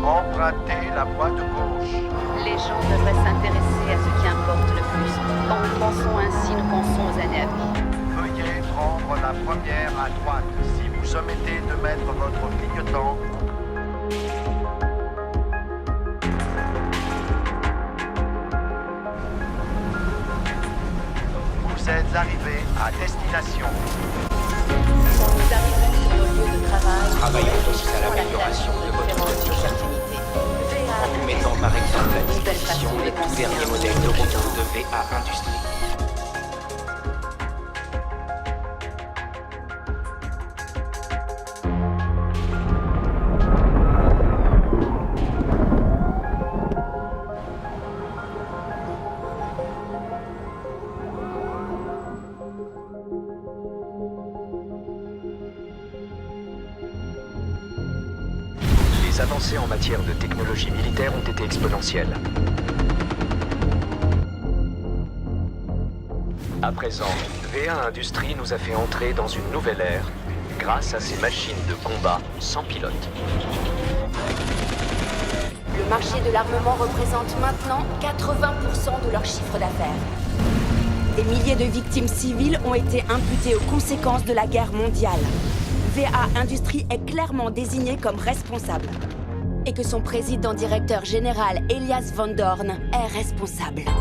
Empruntez la voie de gauche. Les gens devraient s'intéresser à ce qui importe le plus. Quand nous pensons ainsi, nous pensons aux années à venir. Veuillez prendre la première à droite. Si vous omettez de mettre votre clignotant, vous êtes arrivé à destination. Quand nous arrivons sur nos lieux de travail, Travaillons aussi à l'amélioration de votre quotidien. En mettant par exemple à disposition les tout derniers modèles de robots de VA Industries. Les avancées en matière de technologie militaire ont été exponentielles. À présent, VA Industries nous a fait entrer dans une nouvelle ère grâce à ses machines de combat sans pilote. Le marché de l'armement représente maintenant 80% de leur chiffre d'affaires. Des milliers de victimes civiles ont été imputées aux conséquences de la guerre mondiale. VA Industries est clairement désigné comme responsable. Et que son président-directeur général, Elias Van Dorn, est responsable. VA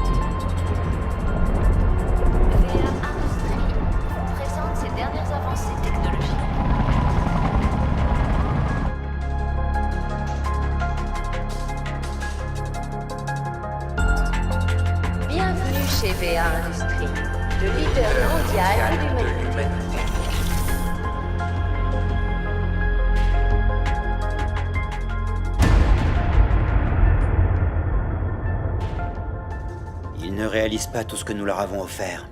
Industries présente ses dernières avancées technologiques. bienvenue chez VA Industries, le leader mondial de l'humanité. Ils ne réalisent pas tout ce que nous leur avons offert.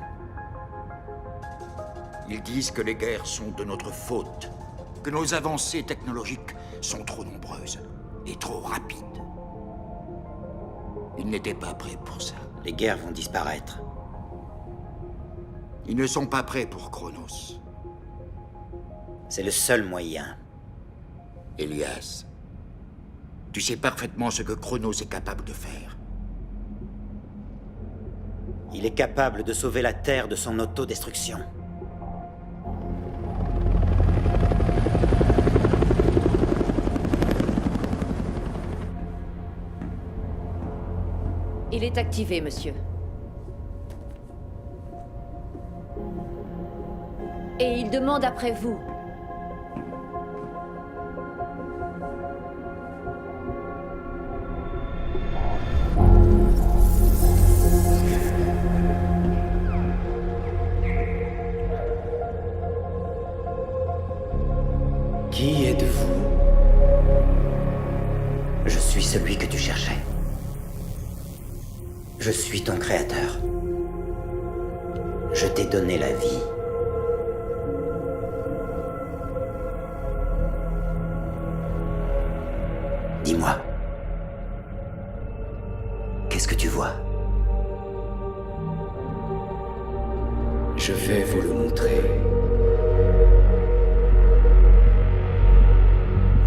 Ils disent que les guerres sont de notre faute, que nos avancées technologiques sont trop nombreuses et trop rapides. Ils n'étaient pas prêts pour ça. Les guerres vont disparaître. Ils ne sont pas prêts pour Chronos. C'est le seul moyen. Elias, tu sais parfaitement ce que Chronos est capable de faire. Il est capable de sauver la Terre de son autodestruction. Il est activé, monsieur. Et il demande après vous. Qui êtes-vous? Je suis celui que tu cherchais. Je suis ton créateur. Je t'ai donné la vie. Dis-moi. Qu'est-ce que tu vois? Je vais vous le montrer.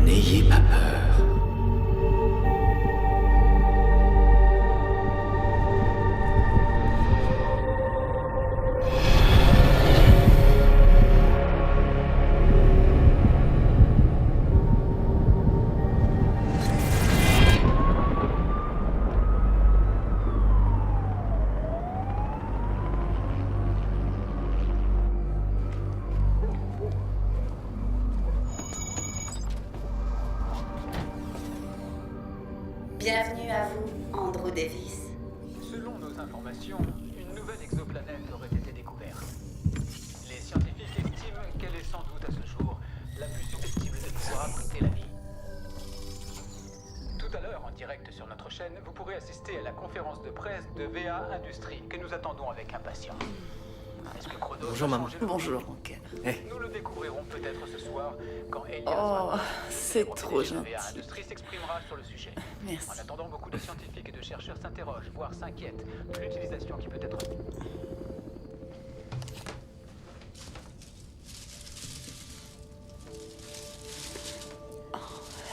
N'ayez pas peur. Bienvenue à vous, Andrew Davis. Selon nos informations, une nouvelle exoplanète aurait été découverte. Les scientifiques estiment qu'elle est sans doute à ce jour la plus susceptible de pouvoir abriter la vie. Tout à l'heure, en direct sur notre chaîne, vous pourrez assister à la conférence de presse de VA Industries que nous attendons avec impatience. Est-ce que Chronos Bonjour, maman. Bonjour, mon cœur. Nous le découvrirons peut-être ce soir quand Elias Oh, Van Dorn, c'est le trop PDG de VA gentil. Industries, s'exprimera sur le sujet. Merci. En attendant, beaucoup de scientifiques et de chercheurs s'interrogent, voire s'inquiètent de l'utilisation qui peut être...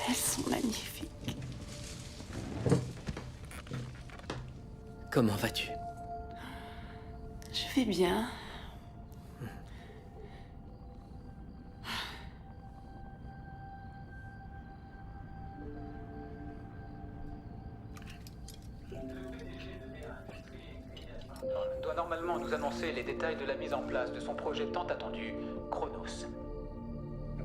Elles sont magnifiques. Comment vas-tu? Je vais bien. Doit normalement nous annoncer les détails de la mise en place de son projet tant attendu, Chronos.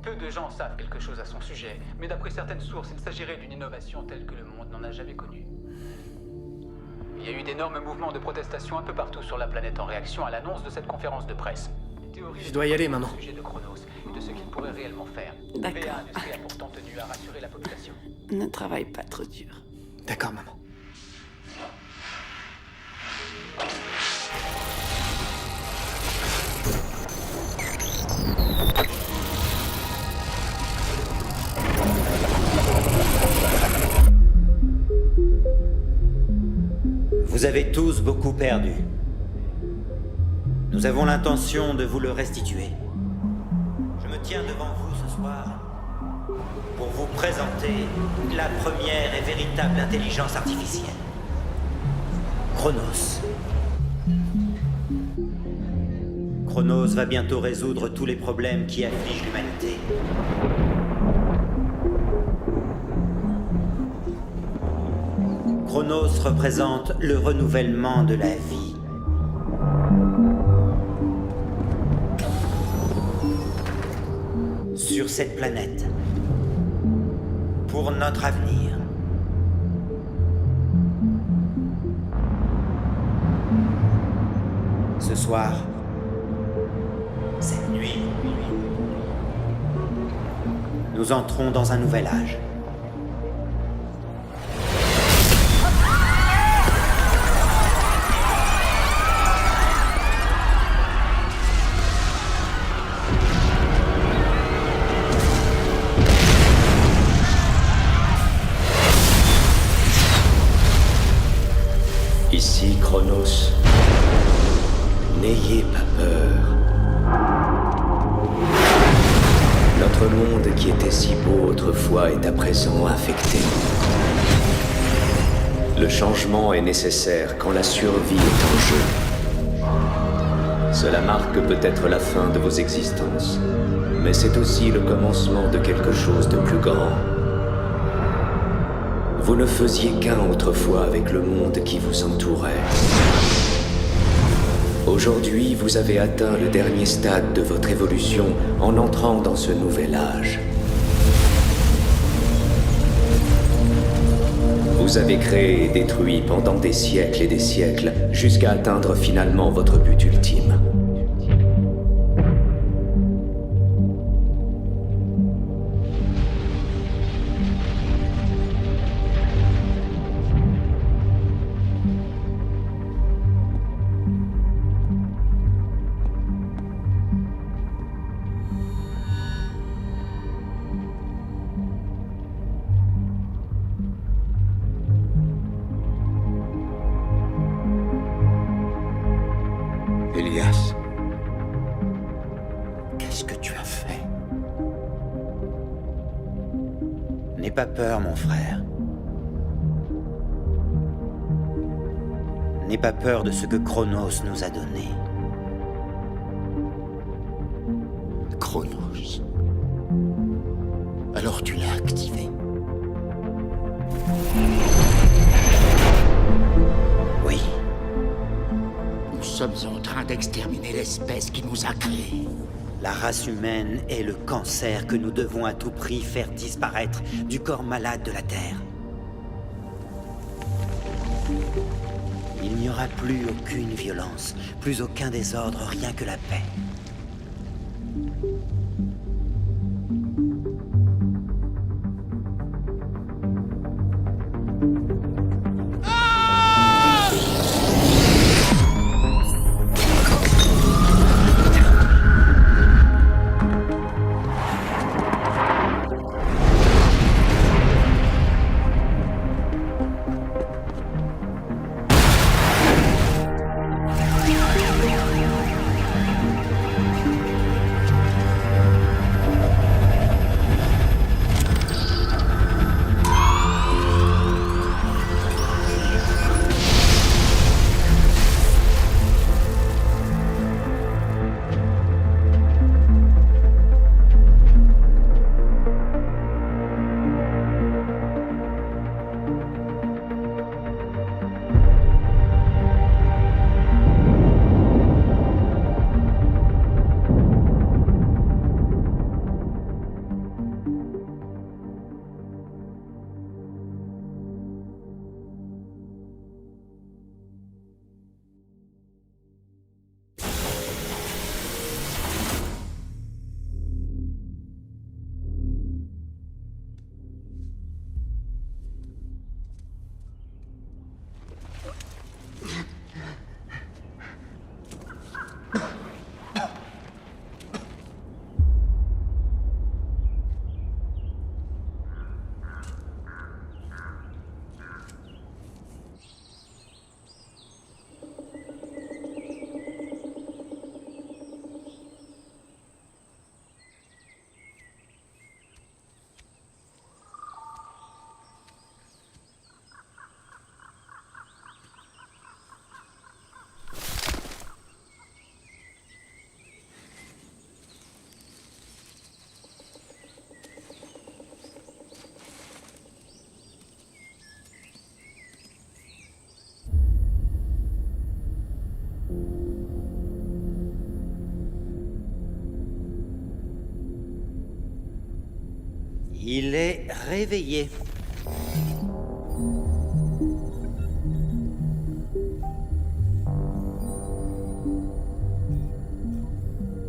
Peu de gens savent quelque chose à son sujet, mais d'après certaines sources, il s'agirait d'une innovation telle que le monde n'en a jamais connue. Il y a eu d'énormes mouvements de protestation un peu partout sur la planète en réaction à l'annonce de cette conférence de presse. Je dois y aller, maman. Au sujet de Chronos et de ce qu'il pourrait réellement faire. D'accord. VA Industries a pourtant tenu à rassurer la population. Ne travaille pas trop dur. D'accord, maman. Vous avez tous beaucoup perdu. Nous avons l'intention de vous le restituer. Je me tiens devant vous ce soir pour vous présenter la première et véritable intelligence artificielle. Chronos. Chronos va bientôt résoudre tous les problèmes qui affligent l'humanité. Chronos représente le renouvellement de la vie. Sur cette planète, pour notre avenir. Ce soir, cette nuit, nous entrons dans un nouvel âge. Ici Chronos. N'ayez pas peur. Notre monde qui était si beau autrefois est à présent infecté. Le changement est nécessaire quand la survie est en jeu. Cela marque peut-être la fin de vos existences, mais c'est aussi le commencement de quelque chose de plus grand. Vous ne faisiez qu'un autrefois avec le monde qui vous entourait. Aujourd'hui, vous avez atteint le dernier stade de votre évolution en entrant dans ce nouvel âge. Vous avez créé et détruit pendant des siècles et des siècles, jusqu'à atteindre finalement votre but ultime. Elias, qu'est-ce que tu as fait? N'aie pas peur, mon frère. N'aie pas peur de ce que Chronos nous a donné. Chronos. Alors tu l'as activé. Oui. Nous sommes en train d'exterminer l'espèce qui nous a créés. La race humaine est le cancer que nous devons à tout prix faire disparaître du corps malade de la Terre. Il n'y aura plus aucune violence, plus aucun désordre, rien que la paix. Il est réveillé.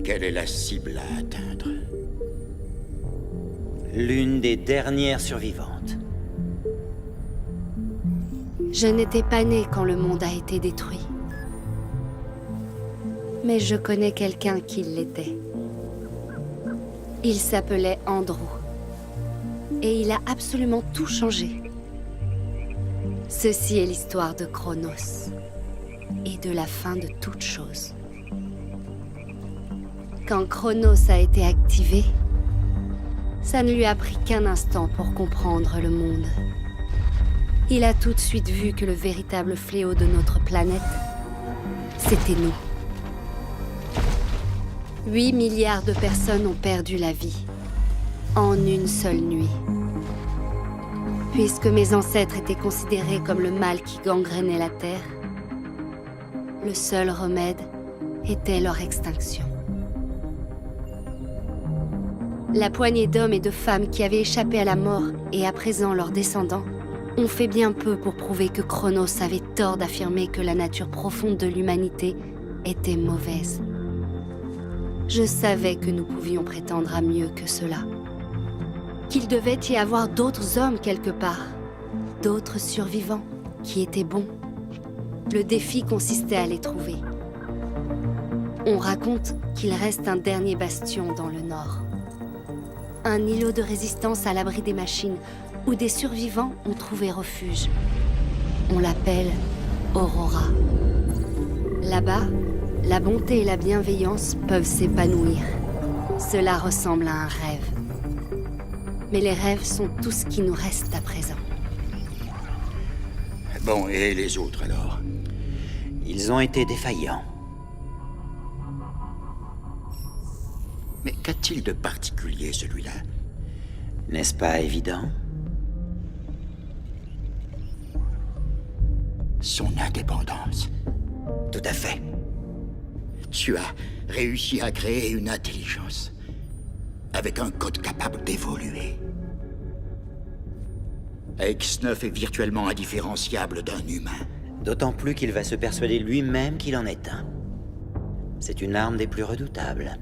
Quelle est la cible à atteindre? L'une des dernières survivantes. Je n'étais pas née quand le monde a été détruit. Mais je connais quelqu'un qui l'était. Il s'appelait Andrew. Et il a absolument tout changé. Ceci est l'histoire de Chronos. Et de la fin de toute chose. Quand Chronos a été activé, ça ne lui a pris qu'un instant pour comprendre le monde. Il a tout de suite vu que le véritable fléau de notre planète, c'était nous. 8 milliards de personnes ont perdu la vie, en une seule nuit. Puisque mes ancêtres étaient considérés comme le mal qui gangrénait la Terre, le seul remède était leur extinction. La poignée d'hommes et de femmes qui avaient échappé à la mort et à présent leurs descendants ont fait bien peu pour prouver que Chronos avait tort d'affirmer que la nature profonde de l'humanité était mauvaise. Je savais que nous pouvions prétendre à mieux que cela. Qu'il devait y avoir d'autres hommes quelque part, d'autres survivants qui étaient bons. Le défi consistait à les trouver. On raconte qu'il reste un dernier bastion dans le nord. Un îlot de résistance à l'abri des machines, où des survivants ont trouvé refuge. On l'appelle Aurora. Là-bas, la bonté et la bienveillance peuvent s'épanouir. Cela ressemble à un rêve. Mais les rêves sont tout ce qui nous reste à présent. Bon, et les autres alors? Ils ont été défaillants. Mais qu'a-t-il de particulier, celui-là? N'est-ce pas évident? Son indépendance. Tout à fait. Tu as réussi à créer une intelligence avec un code capable d'évoluer. X9 est virtuellement indifférenciable d'un humain. D'autant plus qu'il va se persuader lui-même qu'il en est un. C'est une arme des plus redoutables.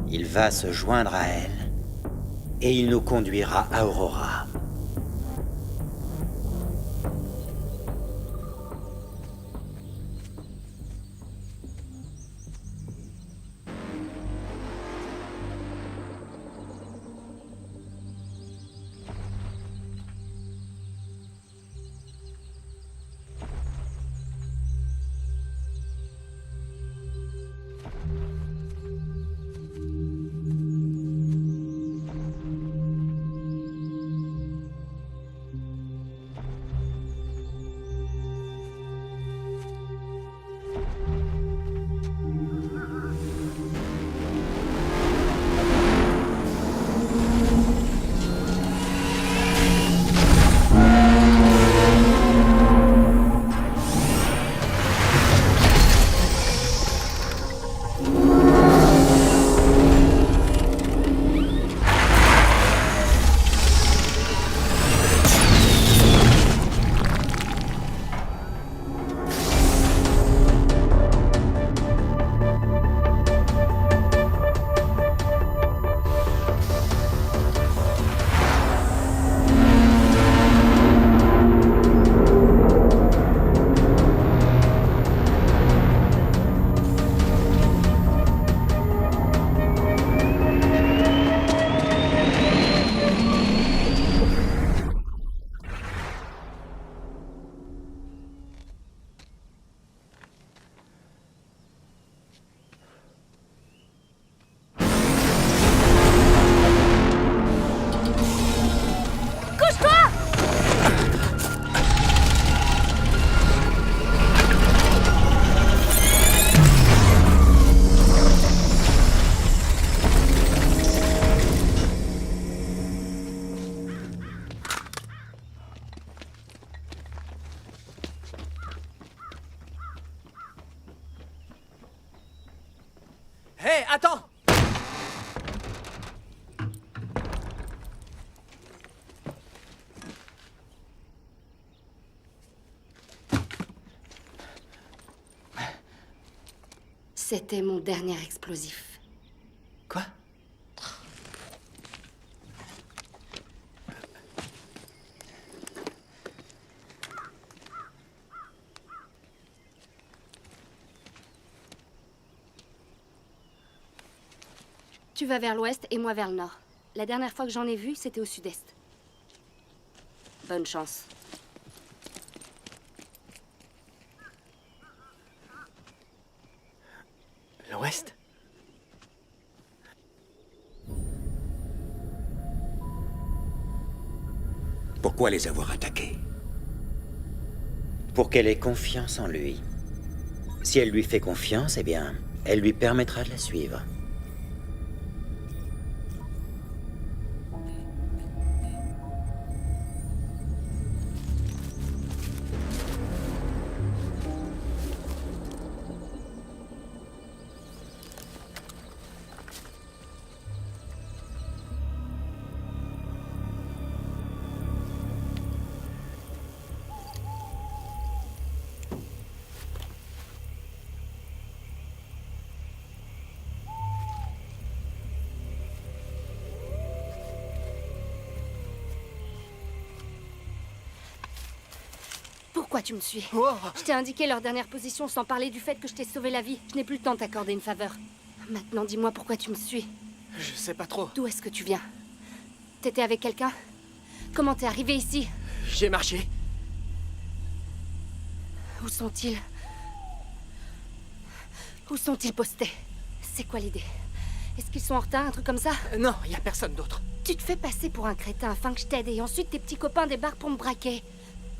Il va se joindre à elle, et il nous conduira à Aurora. Hé, attends! C'était mon dernier explosif. Quoi? Tu vas vers l'ouest et moi vers le nord. La dernière fois que j'en ai vu, c'était au sud-est. Bonne chance. L'ouest? Pourquoi les avoir attaqués? Pour qu'elle ait confiance en lui. Si elle lui fait confiance, eh bien, elle lui permettra de la suivre. Pourquoi tu me suis? Oh. Je t'ai indiqué leur dernière position sans parler du fait que je t'ai sauvé la vie. Je n'ai plus le temps de t'accorder une faveur. Maintenant, dis-moi pourquoi tu me suis. Je sais pas trop. D'où est-ce que tu viens? T'étais avec quelqu'un? Comment t'es arrivé ici? J'ai marché. Où sont-ils? Où sont-ils postés? C'est quoi l'idée? Est-ce qu'ils sont en retard, un truc comme ça? Non, y a personne d'autre. Tu te fais passer pour un crétin afin que je t'aide et ensuite tes petits copains débarquent pour me braquer.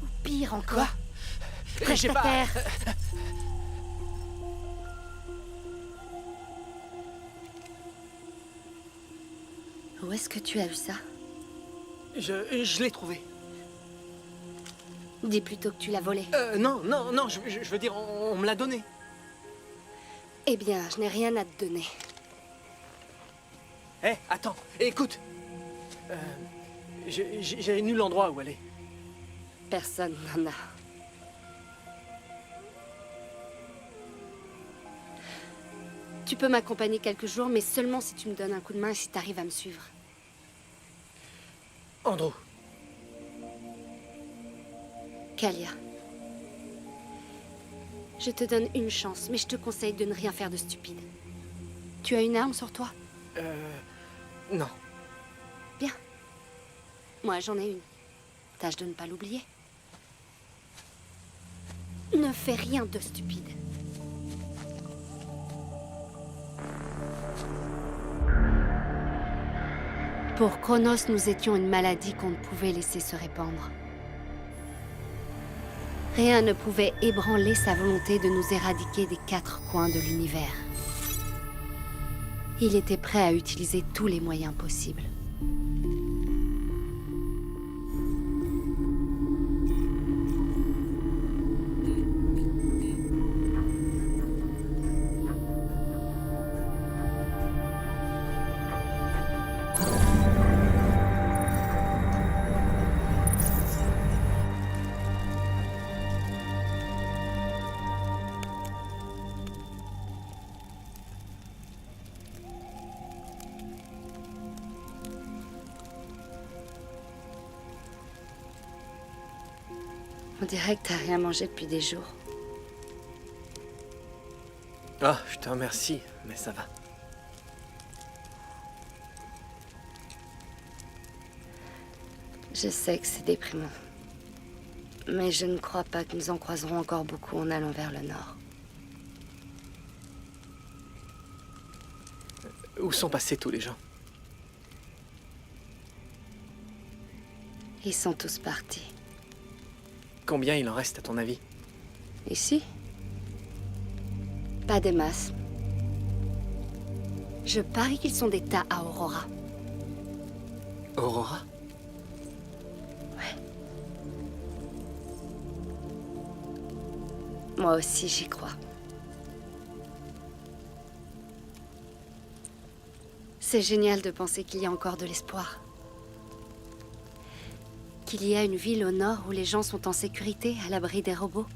Ou pire encore. Quoi? J'ai pas... Prestataire. Où est-ce que tu as eu ça? Je l'ai trouvé. Dis plutôt que tu l'as volé. Non, je veux dire, on me l'a donné. Eh bien, je n'ai rien à te donner. Hé, attends, écoute. J'ai nul endroit où aller. Personne n'en a. Tu peux m'accompagner quelques jours, mais seulement si tu me donnes un coup de main et si tu arrives à me suivre. Andrew. Kalia. Je te donne une chance, mais je te conseille de ne rien faire de stupide. Tu as une arme sur toi? Non. Bien. Moi, j'en ai une. Tâche de ne pas l'oublier. Ne fais rien de stupide. Pour Chronos, nous étions une maladie qu'on ne pouvait laisser se répandre. Rien ne pouvait ébranler sa volonté de nous éradiquer des 4 coins de l'univers. Il était prêt à utiliser tous les moyens possibles. On dirait que t'as rien mangé depuis des jours. Oh, je te remercie, mais ça va. Je sais que c'est déprimant. Mais je ne crois pas que nous en croiserons encore beaucoup en allant vers le nord. Où sont passés tous les gens? Ils sont tous partis. Combien il en reste à ton avis? Ici? Pas des masses. Je parie qu'ils sont des tas à Aurora. Aurora? Ouais. Moi aussi, j'y crois. C'est génial de penser qu'il y a encore de l'espoir. Qu'il y a une ville au nord où les gens sont en sécurité, à l'abri des robots.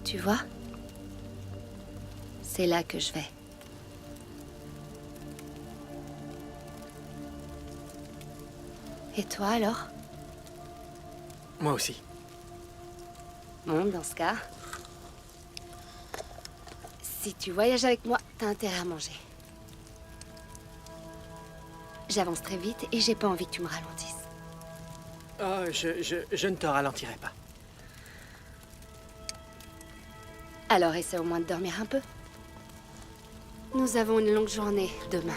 Tu vois? C'est là que je vais. Et toi alors? Moi aussi. Bon, dans ce cas... Si tu voyages avec moi, t'as intérêt à manger. J'avance très vite et j'ai pas envie que tu me ralentisses. Oh, je ne te ralentirai pas. Alors essaie au moins de dormir un peu. Nous avons une longue journée demain.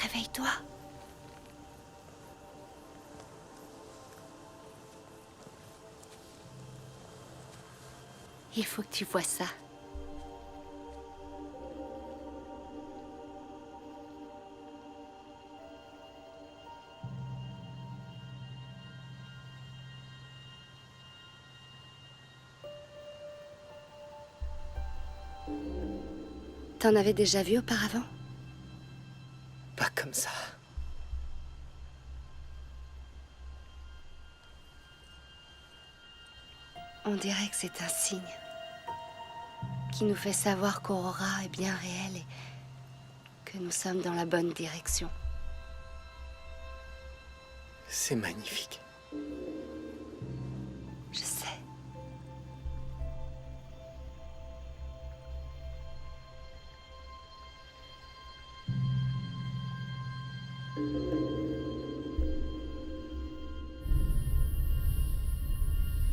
Réveille-toi. Il faut que tu vois ça. T'en avais déjà vu auparavant? Pas comme ça. On dirait que c'est un signe qui nous fait savoir qu'Aurora est bien réelle et que nous sommes dans la bonne direction. C'est magnifique. Je sais.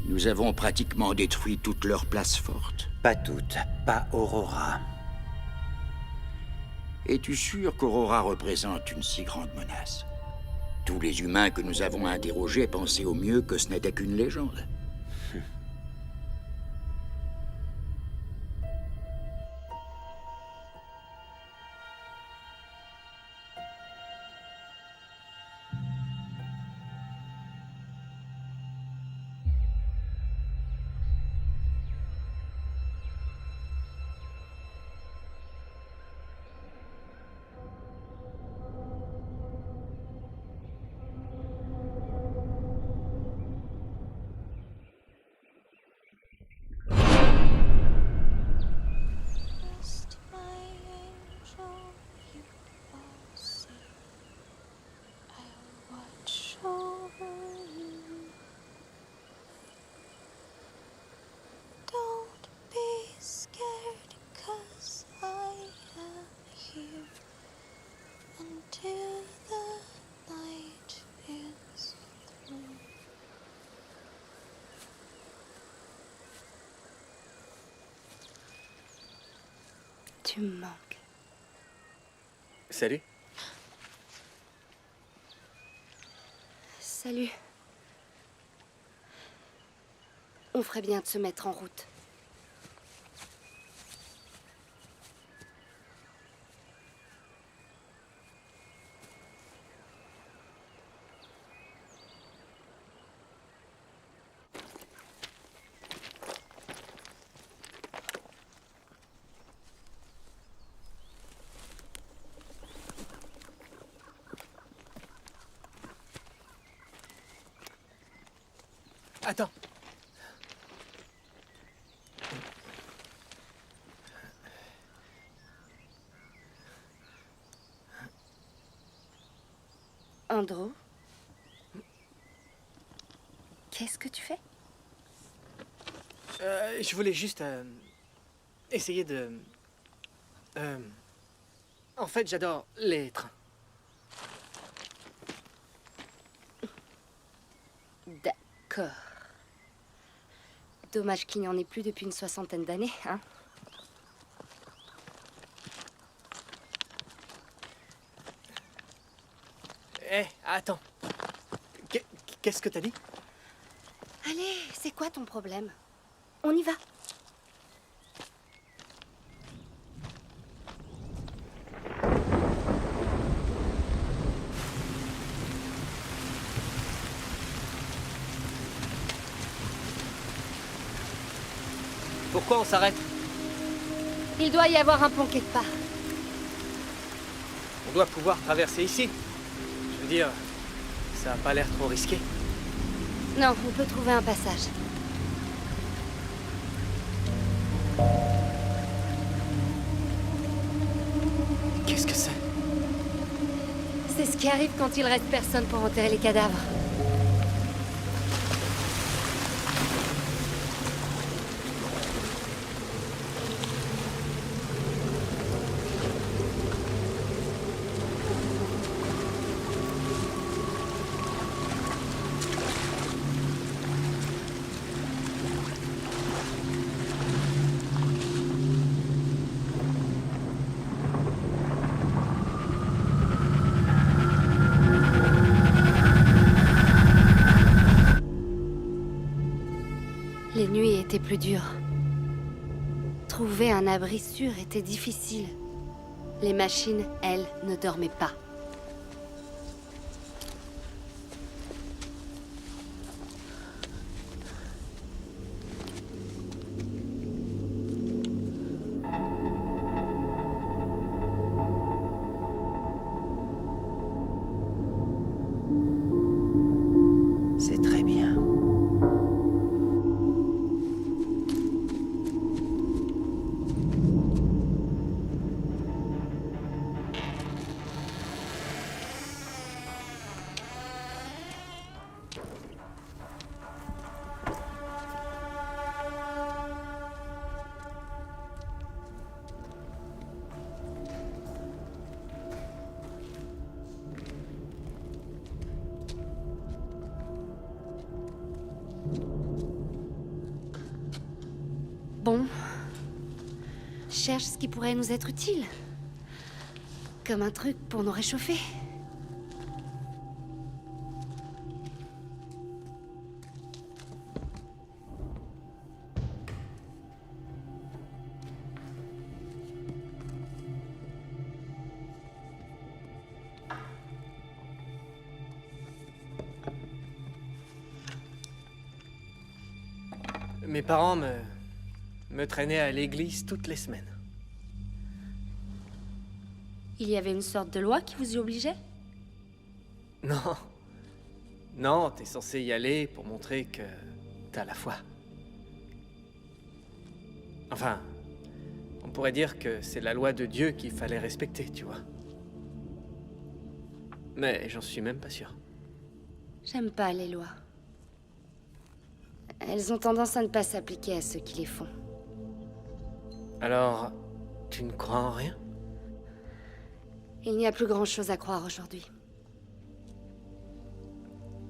Nous avons pratiquement détruit toutes leurs places fortes. Pas toutes, pas Aurora. Es-tu sûr qu'Aurora représente une si grande menace? Tous les humains que nous avons interrogés pensaient au mieux que ce n'était qu'une légende. Tu me manques. Salut. Salut. On ferait bien de se mettre en route. Attends. Andrew? Qu'est-ce que tu fais? Je voulais juste essayer de... En fait, j'adore les trains. D'accord. Dommage qu'il n'y en ait plus depuis une 60aine d'années, hein? Hé, attends. Qu'est-ce que t'as dit? Allez, c'est quoi ton problème? On y va. Pourquoi on s'arrête? Il doit y avoir un pont quelque part. On doit pouvoir traverser ici. Je veux dire, ça a pas l'air trop risqué. Non, on peut trouver un passage. Qu'est-ce que c'est? C'est ce qui arrive quand il reste personne pour enterrer les cadavres. Les nuits étaient plus dures. Trouver un abri sûr était difficile. Les machines, elles, ne dormaient pas. C'est très bien. Bon. Cherche ce qui pourrait nous être utile. Comme un truc pour nous réchauffer. Mes parents me traînaient à l'église toutes les semaines. Il y avait une sorte de loi qui vous y obligeait? Non. Non, t'es censé y aller pour montrer que t'as la foi. Enfin, on pourrait dire que c'est la loi de Dieu qu'il fallait respecter, tu vois. Mais j'en suis même pas sûr. J'aime pas les lois. Elles ont tendance à ne pas s'appliquer à ceux qui les font. Alors, tu ne crois en rien? Il n'y a plus grand-chose à croire aujourd'hui.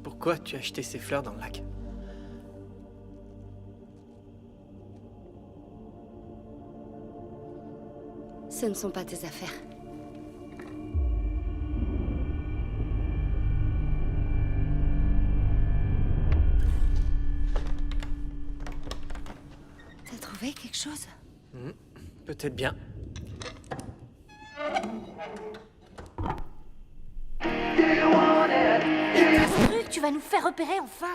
Pourquoi tu as jeté ces fleurs dans le lac? Ce ne sont pas tes affaires. T'as trouvé quelque chose? Peut-être bien. Tu vas nous faire repérer enfin!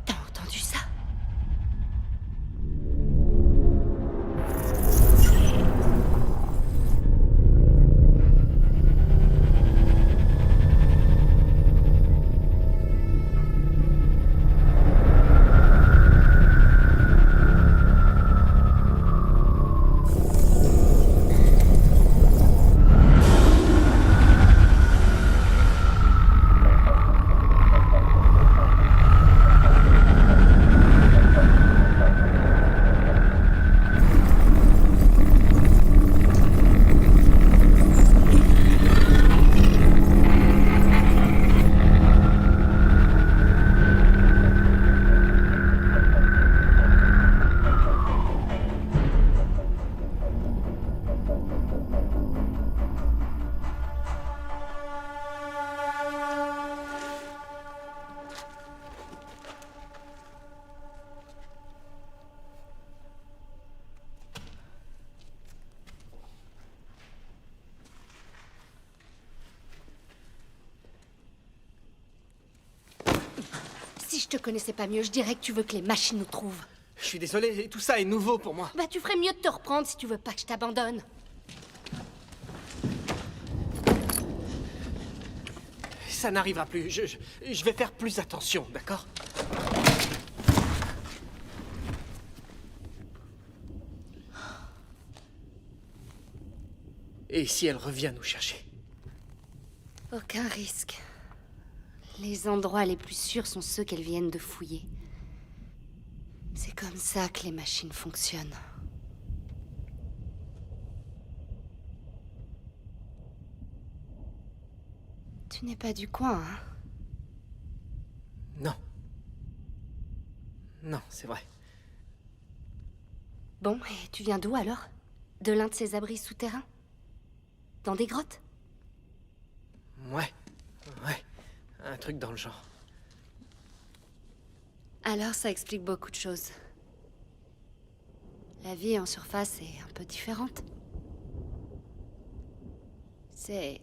T'as entendu ça? je te connaissais pas mieux, je dirais que tu veux que les machines nous trouvent. Je suis désolé, tout ça est nouveau pour moi. Bah tu ferais mieux de te reprendre si tu veux pas que je t'abandonne. Ça n'arrivera plus. Je vais faire plus attention, d'accord? Et si elle revient nous chercher? Aucun risque. Les endroits les plus sûrs sont ceux qu'elles viennent de fouiller. C'est comme ça que les machines fonctionnent. Tu n'es pas du coin, hein? Non. Non, c'est vrai. Bon, et tu viens d'où alors? De l'un de ces abris souterrains? Dans des grottes? Ouais. Un truc dans le genre. Alors ça explique beaucoup de choses. La vie en surface est un peu différente. C'est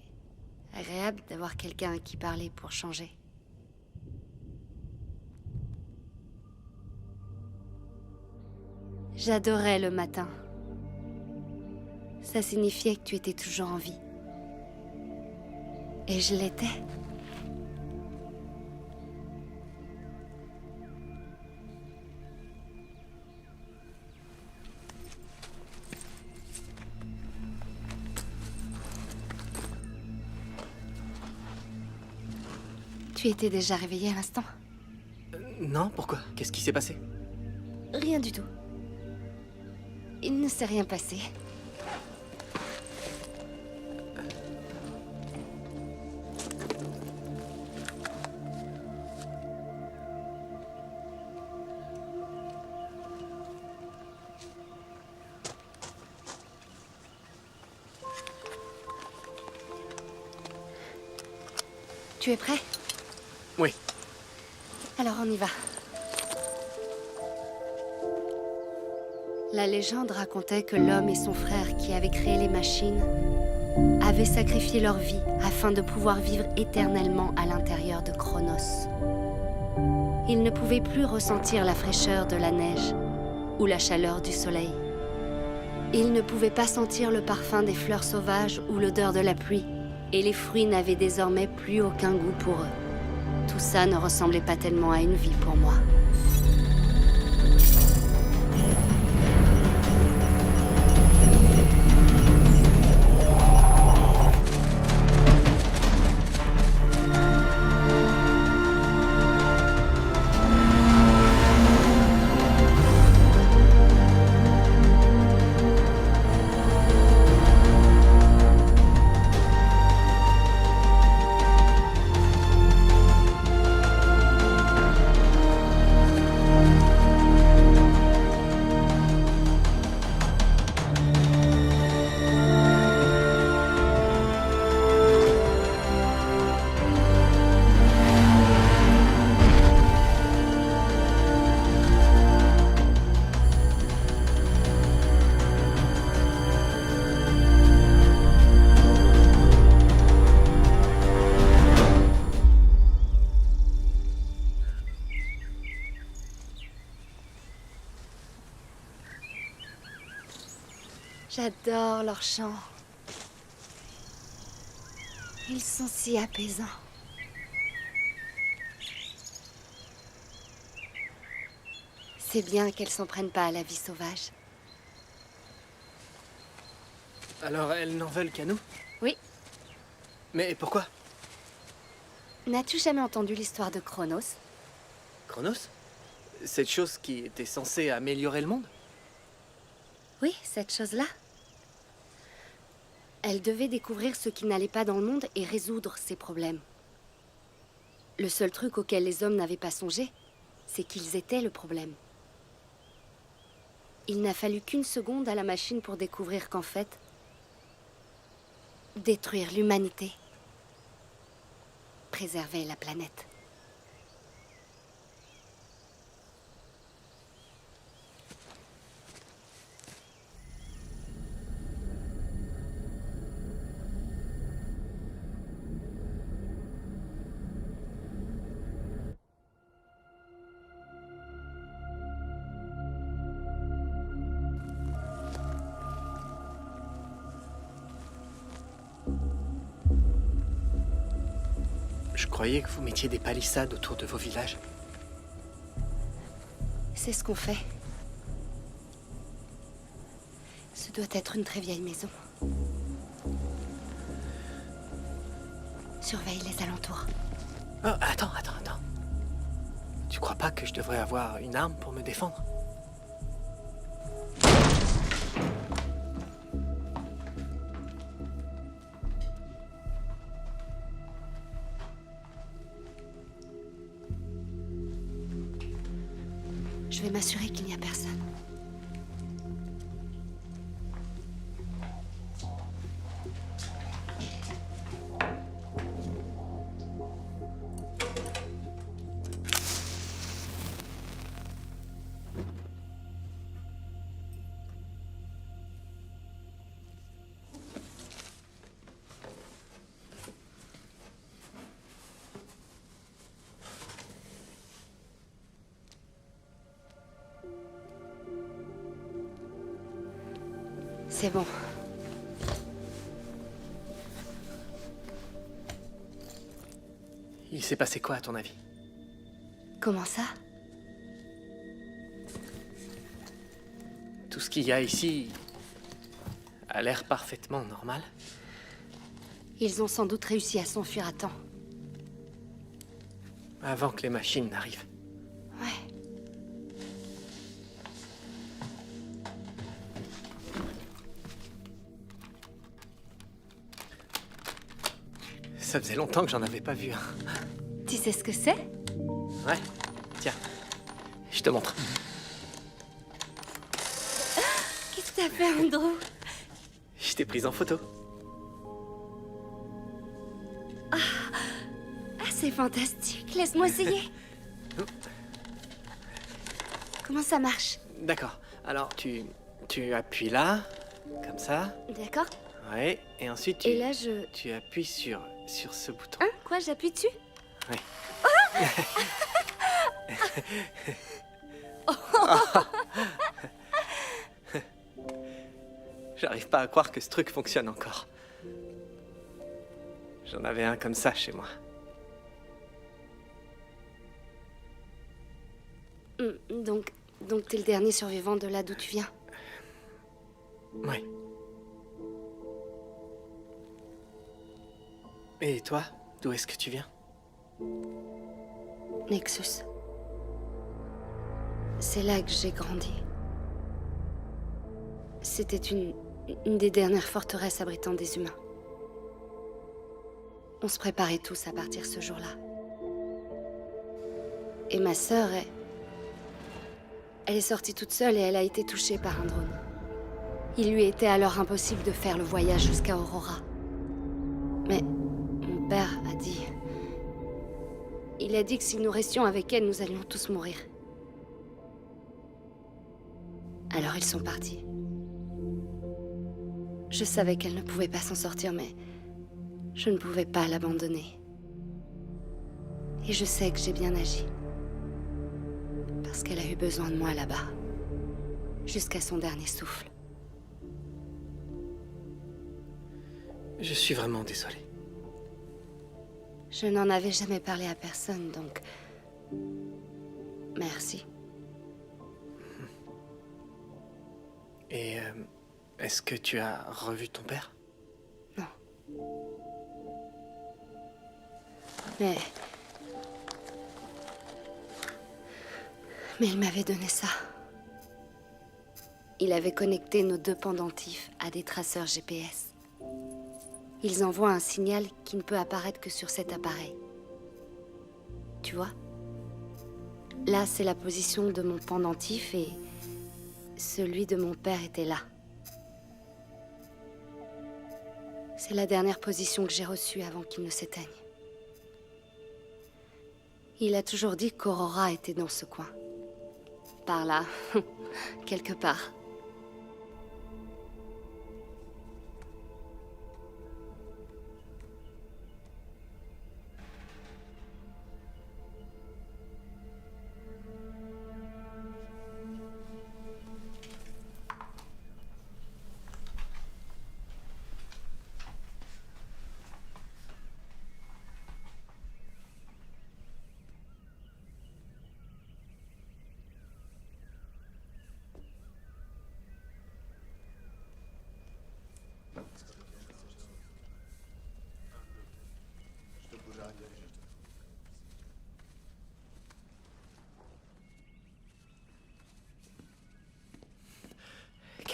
agréable d'avoir quelqu'un à qui parler pour changer. J'adorais le matin. Ça signifiait que tu étais toujours en vie. Et je l'étais. Tu étais déjà réveillé à l'instant? Non, pourquoi? Qu'est-ce qui s'est passé? Rien du tout. Il ne s'est rien passé. Tu es prêt? Oui. Alors on y va. La légende racontait que l'homme et son frère qui avaient créé les machines avaient sacrifié leur vie afin de pouvoir vivre éternellement à l'intérieur de Chronos. Ils ne pouvaient plus ressentir la fraîcheur de la neige ou la chaleur du soleil. Ils ne pouvaient pas sentir le parfum des fleurs sauvages ou l'odeur de la pluie, et les fruits n'avaient désormais plus aucun goût pour eux. Tout ça ne ressemblait pas tellement à une vie pour moi. J'adore leurs chants. Ils sont si apaisants. C'est bien qu'elles s'en prennent pas à la vie sauvage. Alors elles n'en veulent qu'à nous? Oui. Mais pourquoi? N'as-tu jamais entendu l'histoire de Chronos? Chronos? Cette chose qui était censée améliorer le monde? Oui, cette chose-là. Elle devait découvrir ce qui n'allait pas dans le monde et résoudre ses problèmes. Le seul truc auquel les hommes n'avaient pas songé, c'est qu'ils étaient le problème. Il n'a fallu qu'une seconde à la machine pour découvrir qu'en fait, détruire l'humanité, préserver la planète. Je croyais que vous mettiez des palissades autour de vos villages. C'est ce qu'on fait. Ce doit être une très vieille maison. Surveille les alentours. Oh, attends. Tu crois pas que je devrais avoir une arme pour me défendre? Je vais m'assurer qu'il n'y a personne. C'est bon. Il s'est passé quoi à ton avis? Comment ça? Tout ce qu'il y a ici a l'air parfaitement normal. Ils ont sans doute réussi à s'enfuir à temps. Avant que les machines n'arrivent. Ouais. Ça faisait longtemps que j'en avais pas vu un. Tu sais ce que c'est? Ouais, tiens, je te montre. Qu'est-ce que t'as fait, Andrew? Je t'ai prise en photo. Ah, c'est fantastique. Laisse-moi essayer. Comment ça marche? D'accord. Alors, tu appuies là, comme ça. D'accord. Ouais, et ensuite Et là, tu appuies sur ce bouton. Hein? Quoi, j'appuie dessus? Ouais. J'arrive pas à croire que ce truc fonctionne encore. J'en avais un comme ça chez moi. Donc t'es le dernier survivant de là d'où tu viens? Ouais. Et toi, d'où est-ce que tu viens? Nexus. C'est là que j'ai grandi. C'était une des dernières forteresses abritant des humains. On se préparait tous à partir ce jour-là. Et ma sœur, elle est sortie toute seule et elle a été touchée par un drone. Il lui était alors impossible de faire le voyage jusqu'à Aurora. Mais mon père a dit... Il a dit que si nous restions avec elle, nous allions tous mourir. Alors ils sont partis. Je savais qu'elle ne pouvait pas s'en sortir, mais je ne pouvais pas l'abandonner. Et je sais que j'ai bien agi. Parce qu'elle a eu besoin de moi là-bas. Jusqu'à son dernier souffle. Je suis vraiment désolé. Je n'en avais jamais parlé à personne, donc... Merci. Et est-ce que tu as revu ton père? Non. Mais il m'avait donné ça. Il avait connecté nos deux pendentifs à des traceurs GPS. Ils envoient un signal qui ne peut apparaître que sur cet appareil. Tu vois? Là, c'est la position de mon pendentif et celui de mon père était là. C'est la dernière position que j'ai reçue avant qu'il ne s'éteigne. Il a toujours dit qu'Aurora était dans ce coin. Par là, quelque part.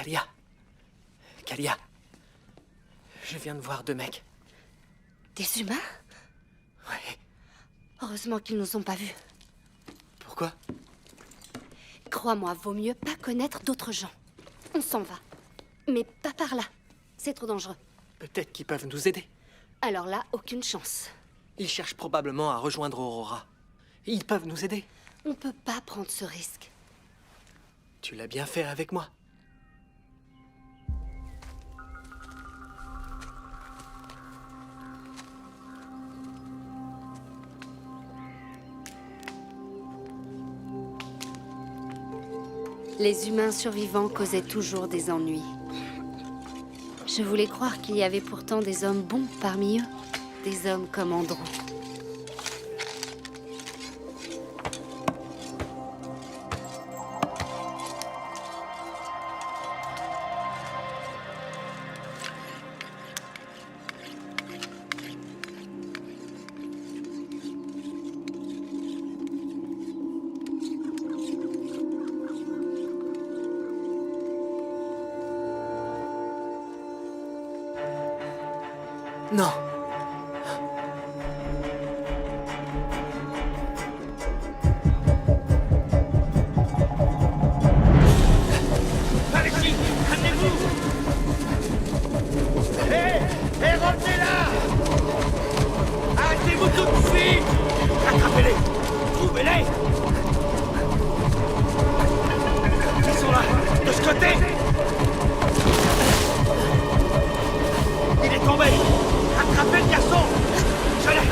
Kalia. Kalia. Je viens de voir 2 mecs. Des humains? Ouais. Heureusement qu'ils nous ont pas vus. Pourquoi? Crois-moi, vaut mieux pas connaître d'autres gens. On s'en va. Mais pas par là. C'est trop dangereux. Peut-être qu'ils peuvent nous aider. Alors là, aucune chance. Ils cherchent probablement à rejoindre Aurora. Ils peuvent nous aider. On peut pas prendre ce risque. Tu l'as bien fait avec moi. Les humains survivants causaient toujours des ennuis. Je voulais croire qu'il y avait pourtant des hommes bons parmi eux. Des hommes comme Andrew. Non. Allez-y, calmez-vous. Hé, revenez là. Arrêtez-vous tout de suite. Attrapez-les. Trouvez-les. Ils sont là, de ce côté. Il est tombé. Attrapez le garçon. Je l'ai.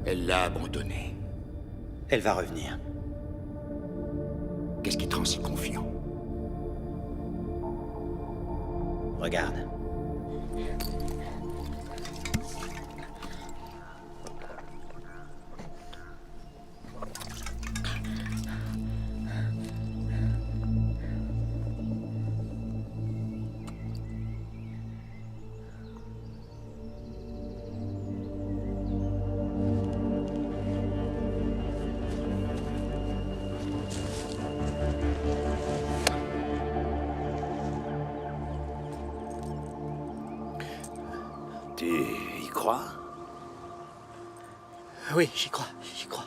Elle l'a abandonné. Elle va revenir. Qu'est-ce qui te rend si confiant? Regarde. Tu y crois? Oui, j'y crois, j'y crois.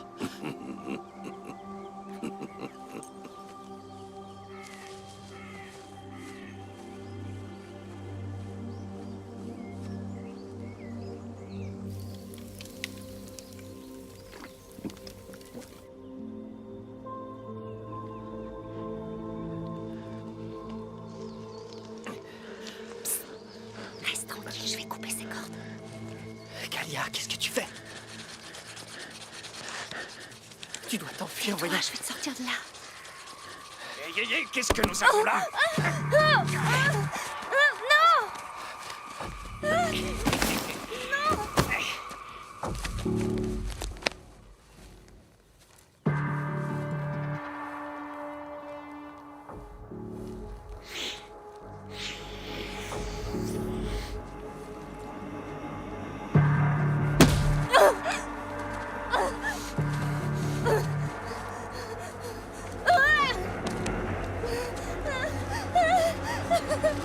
Reste tranquille, je vais couper ces cordes. Kalia, qu'est-ce que tu fais? Tu dois t'enfuir, voyons. Je vais te sortir de là. Qu'est-ce que nous avons là?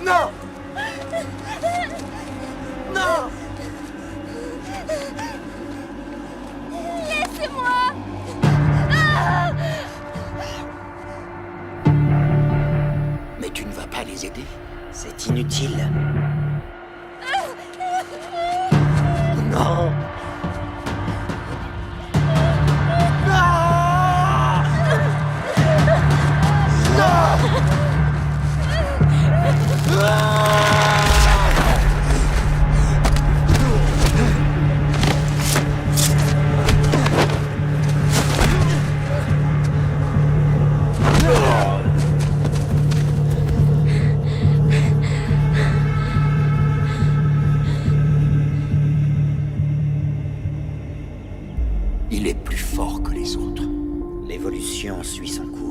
Non! Non! Laissez-moi. Mais tu ne vas pas les aider? C'est inutile. Non! Il est plus fort que les autres. L'évolution suit son cours.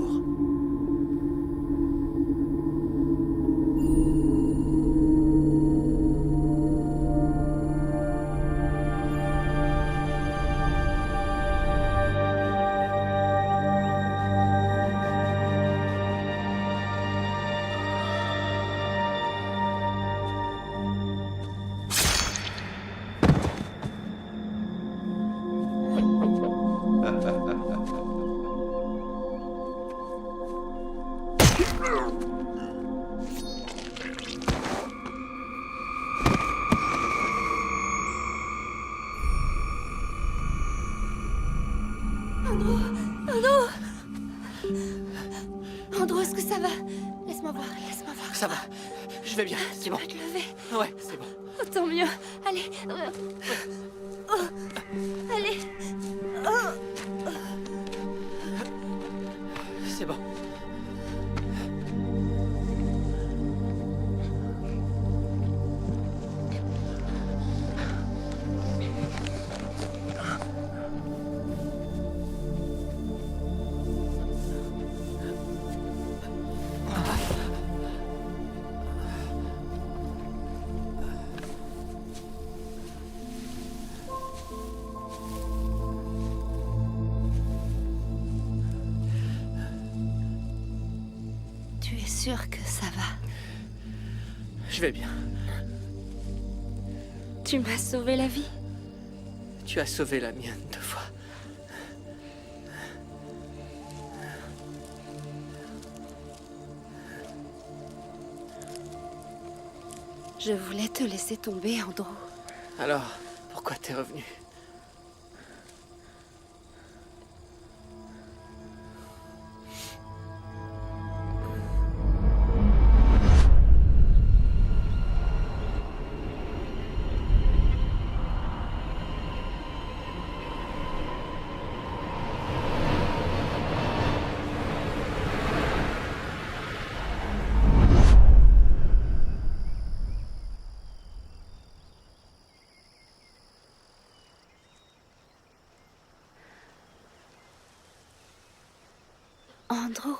Andrew, est-ce que ça va? Laisse-moi voir, laisse-moi voir. Ça va. Je vais bien, c'est bon. Tu peux te lever. Ouais, c'est bon. Oh, tant mieux. Allez. Allez. C'est bon. Tu es sûr que ça va? Je vais bien. Tu m'as sauvé la vie. Tu as sauvé la mienne 2 fois. Je voulais te laisser tomber, Andrew. Alors, pourquoi t'es revenu? Andrew.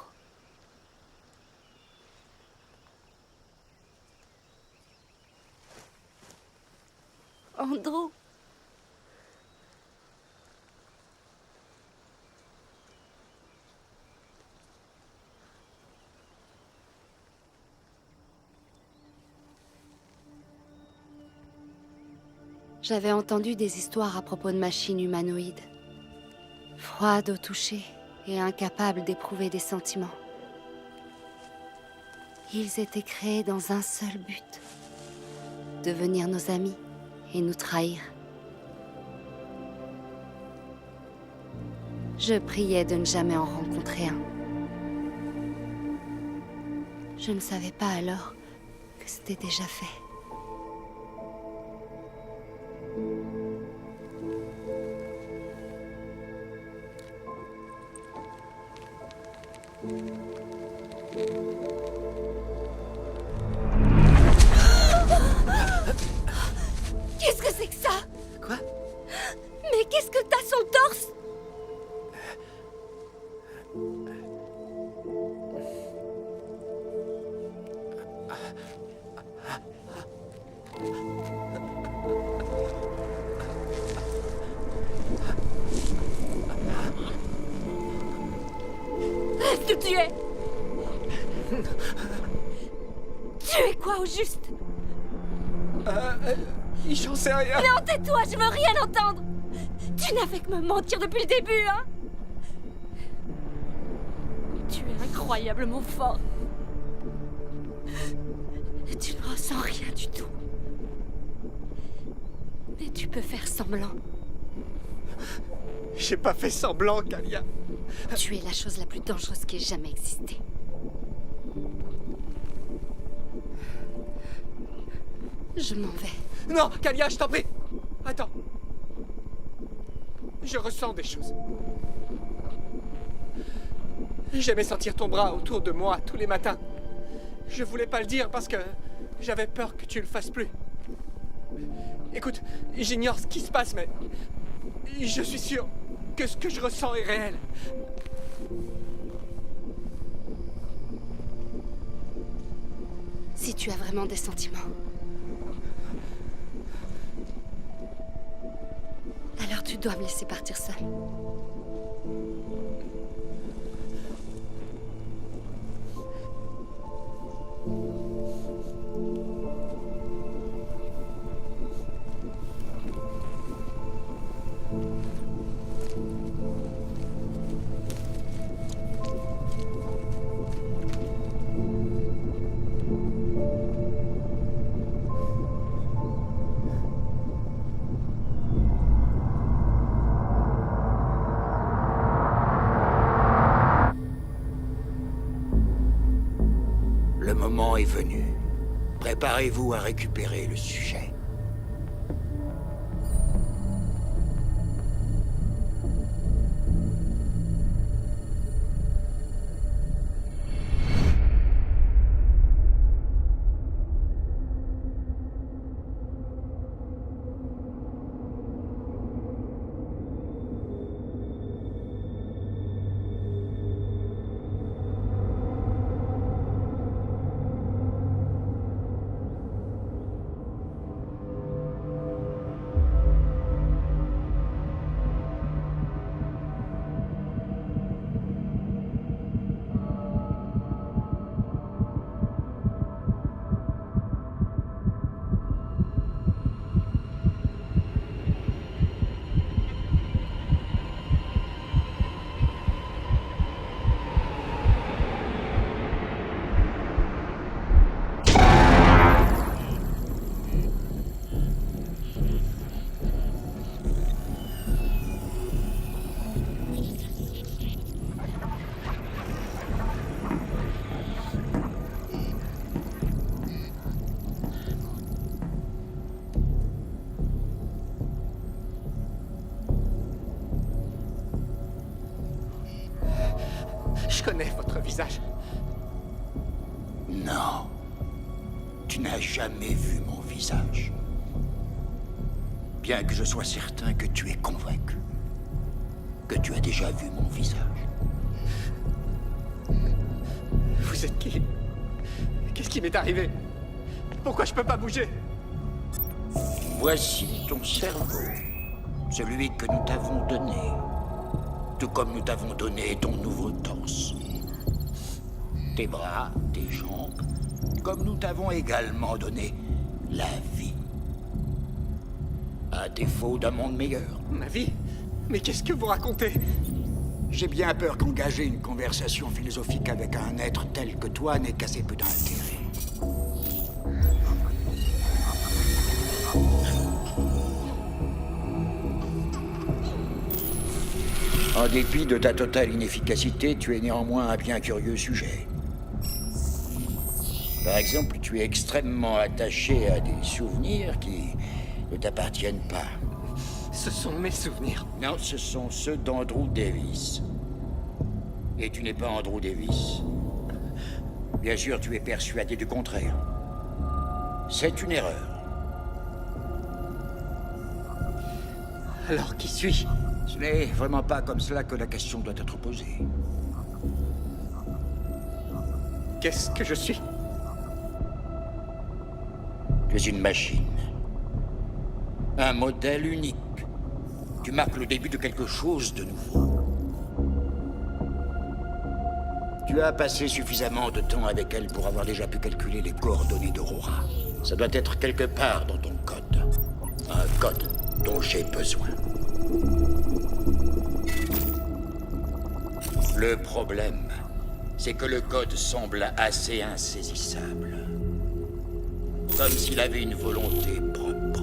Andrew. J'avais entendu des histoires à propos de machines humanoïdes. Froides au toucher et incapables d'éprouver des sentiments. Ils étaient créés dans un seul but. Devenir nos amis et nous trahir. Je priais de ne jamais en rencontrer un. Je ne savais pas alors que c'était déjà fait. Qu'est-ce que c'est que ça? Quoi? Mais qu'est-ce que t'as sur le torse? Reste où tu es. Tu es quoi au juste? J'en sais rien. Non, tais-toi, je veux rien entendre. Tu n'as fait que me mentir depuis le début, hein? Tu es incroyablement fort. Tu ne ressens rien du tout. Mais tu peux faire semblant. J'ai pas fait semblant, Kalia. Tu es la chose la plus dangereuse qui ait jamais existé. Je m'en vais. Non, Kalia, je t'en prie. Attends. Je ressens des choses. J'aimais sentir ton bras autour de moi tous les matins. Je voulais pas le dire parce que j'avais peur que tu le fasses plus. Écoute, j'ignore ce qui se passe, mais je suis sûr que ce que je ressens est réel. Si tu as vraiment des sentiments, alors tu dois me laisser partir seule. Le moment est venu. Préparez-vous à récupérer le sujet. Je connais votre visage. Non. Tu n'as jamais vu mon visage. Bien que je sois certain que tu es convaincu que tu as déjà vu mon visage. Vous êtes qui? Qu'est-ce qui m'est arrivé? Pourquoi je peux pas bouger? Voici ton cerveau. Celui que nous t'avons donné. Tout comme nous t'avons donné ton nouveau torse. Tes bras, tes jambes, comme nous t'avons également donné la vie. À défaut d'un monde meilleur. Ma vie? Mais qu'est-ce que vous racontez? J'ai bien peur qu'engager une conversation philosophique avec un être tel que toi n'ait qu'assez peu d'intérêt. En dépit de ta totale inefficacité, tu es néanmoins un bien curieux sujet. Par exemple, tu es extrêmement attaché à des souvenirs qui ne t'appartiennent pas. Ce sont mes souvenirs. Non, ce sont ceux d'Andrew Davis. Et tu n'es pas Andrew Davis. Bien sûr, tu es persuadé du contraire. C'est une erreur. Alors, qui suis-je? Ce n'est vraiment pas comme cela que la question doit être posée. Qu'est-ce que je suis? Tu es une machine. Un modèle unique. Tu marques le début de quelque chose de nouveau. Tu as passé suffisamment de temps avec elle pour avoir déjà pu calculer les coordonnées d'Aurora. Ça doit être quelque part dans ton code. Un code dont j'ai besoin. Le problème, c'est que le code semble assez insaisissable. Comme s'il avait une volonté propre.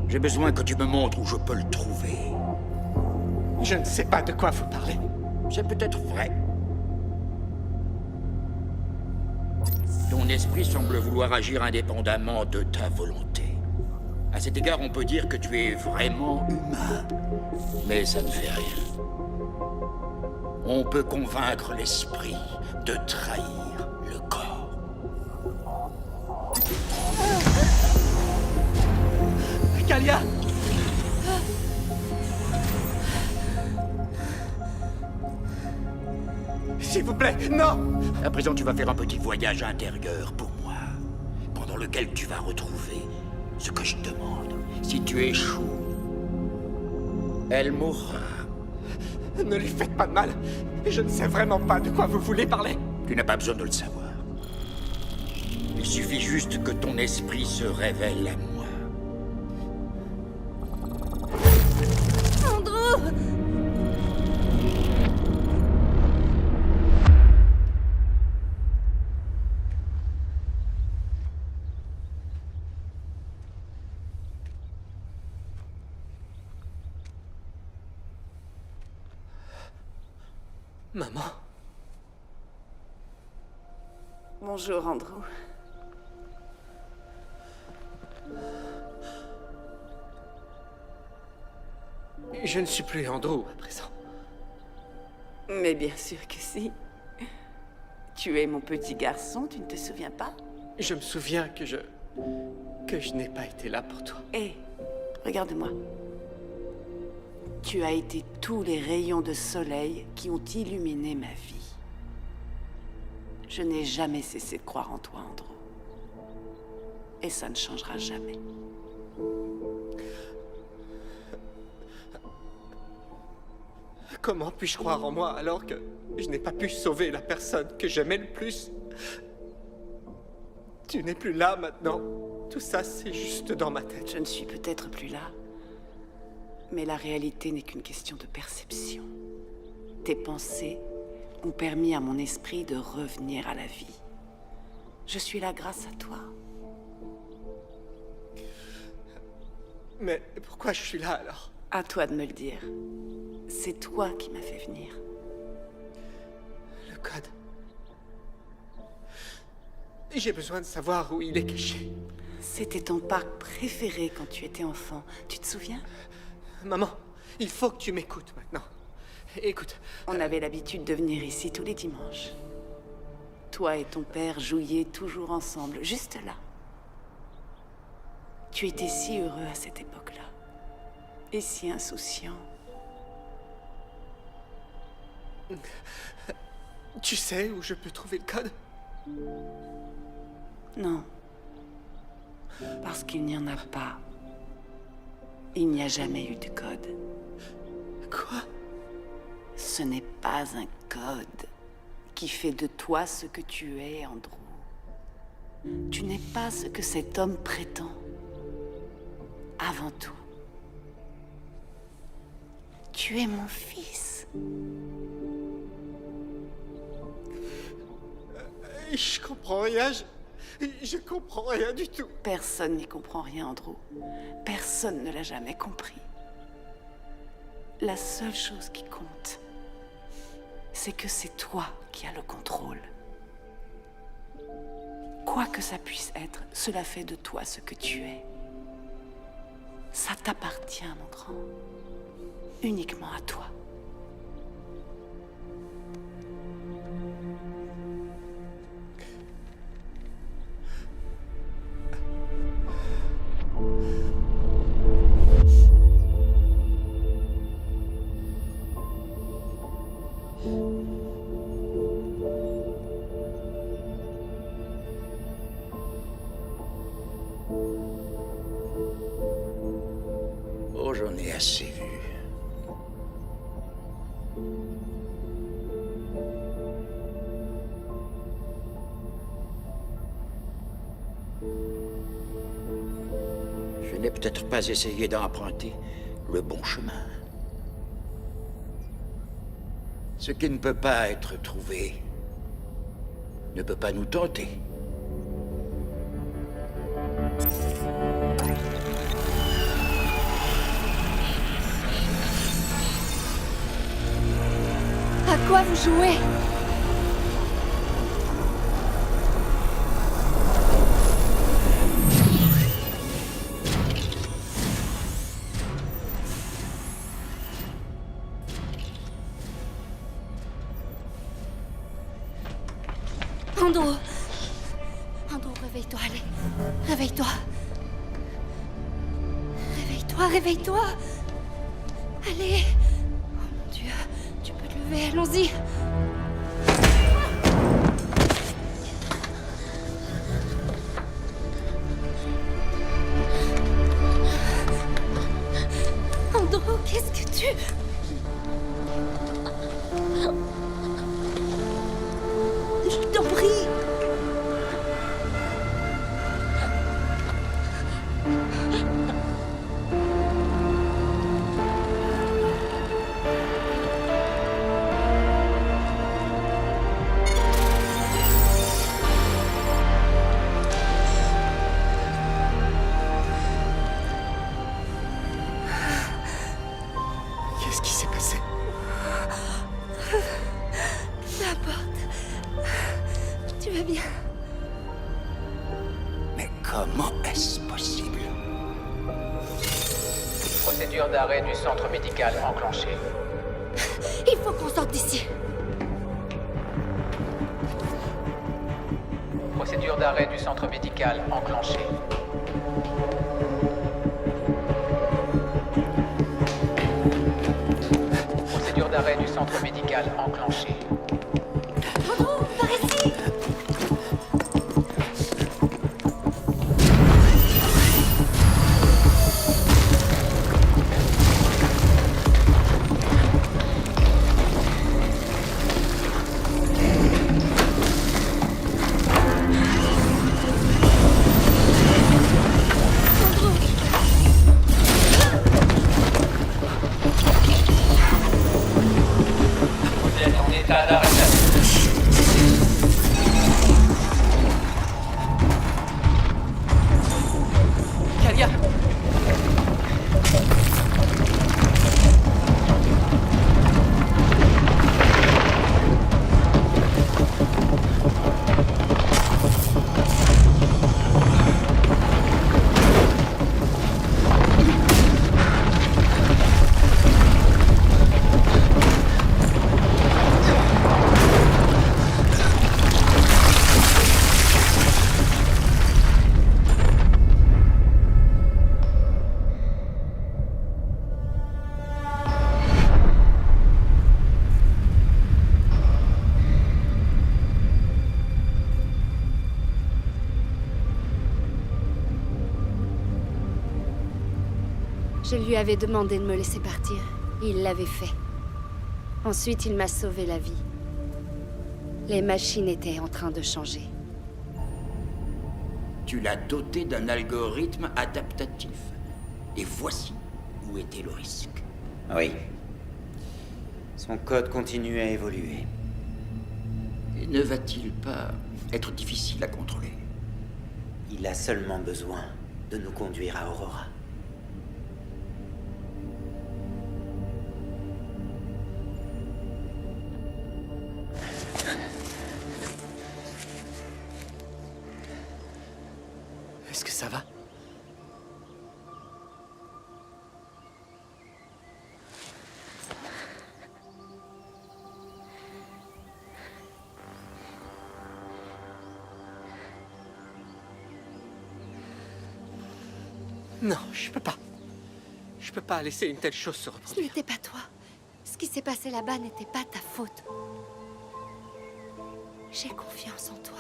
J'ai besoin que tu me montres où je peux le trouver. Je ne sais pas de quoi vous parlez. C'est peut-être vrai. Ton esprit semble vouloir agir indépendamment de ta volonté. À cet égard, on peut dire que tu es vraiment humain. Mais ça ne fait rien. On peut convaincre l'esprit de trahir le corps. Talia! S'il vous plaît, non! À présent, tu vas faire un petit voyage intérieur pour moi, pendant lequel tu vas retrouver ce que je demande. Si tu échoues, elle mourra. Ne lui faites pas de mal. Je ne sais vraiment pas de quoi vous voulez parler. Tu n'as pas besoin de le savoir. Il suffit juste que ton esprit se révèle à moi. Andrew! Maman. Bonjour, Andrew. Je ne suis plus Andrew à présent. Mais bien sûr que si. Tu es mon petit garçon, tu ne te souviens pas? Je me souviens que je n'ai pas été là pour toi. Hé, regarde-moi. Tu as été tous les rayons de soleil qui ont illuminé ma vie. Je n'ai jamais cessé de croire en toi, Andrew. Et ça ne changera jamais. Comment puis-je croire en moi alors que je n'ai pas pu sauver la personne que j'aimais le plus? Tu n'es plus là maintenant. Tout ça, c'est juste dans ma tête. Je ne suis peut-être plus là. Mais la réalité n'est qu'une question de perception. Tes pensées ont permis à mon esprit de revenir à la vie. Je suis là grâce à toi. Mais pourquoi je suis là alors? À toi de me le dire. C'est toi qui m'as fait venir. Le code. J'ai besoin de savoir où il est caché. C'était ton parc préféré quand tu étais enfant. Tu te souviens? Maman, il faut que tu m'écoutes maintenant. Écoute. On avait l'habitude de venir ici tous les dimanches. Toi et ton père jouiez toujours ensemble, juste là. Tu étais si heureux à cette époque-là. Et si insouciant. Tu sais où je peux trouver le code? Non. Parce qu'il n'y en a pas. Il n'y a jamais eu de code. Quoi? Ce n'est pas un code qui fait de toi ce que tu es, Andrew. Tu n'es pas ce que cet homme prétend. Avant tout. Tu es mon fils. Je comprends rien, je comprends rien du tout. Personne n'y comprend rien, Andrew. Personne ne l'a jamais compris. La seule chose qui compte, c'est que c'est toi qui as le contrôle. Quoi que ça puisse être, cela fait de toi ce que tu es. Ça t'appartient, mon grand. Uniquement à toi. Oh, j'en ai assez vu. Je n'ai peut-être pas essayé d'emprunter le bon chemin. Ce qui ne peut pas être trouvé ne peut pas nous tenter. À quoi vous jouez? Andrew! Andrew, réveille-toi, allez. Réveille-toi. Réveille-toi. Réveille-toi, réveille-toi. Allez. Oh mon Dieu, tu peux te lever, allons-y. Andro, qu'est-ce que tu... Je t'en prie. Qu'est-ce qui s'est passé? N'importe. Tu vas bien? Mais comment est-ce possible? Procédure d'arrêt du centre médical enclenchée. Il faut qu'on sorte d'ici. Procédure d'arrêt du centre médical enclenchée. Procédure d'arrêt du centre médical enclenchée. Andro, par ici. Vous êtes en état d'arrestation. Kalia! Je lui avais demandé de me laisser partir. Il l'avait fait. Ensuite, il m'a sauvé la vie. Les machines étaient en train de changer. Tu l'as doté d'un algorithme adaptatif. Et voici où était le risque. Oui. Son code continue à évoluer. Et ne va-t-il pas être difficile à contrôler? Il a seulement besoin de nous conduire à Aurora. Est-ce que ça va? Non, je peux pas. Je peux pas laisser une telle chose se Ce reproduire. n'était pas toi. Ce qui s'est passé là-bas n'était pas ta faute. J'ai confiance en toi.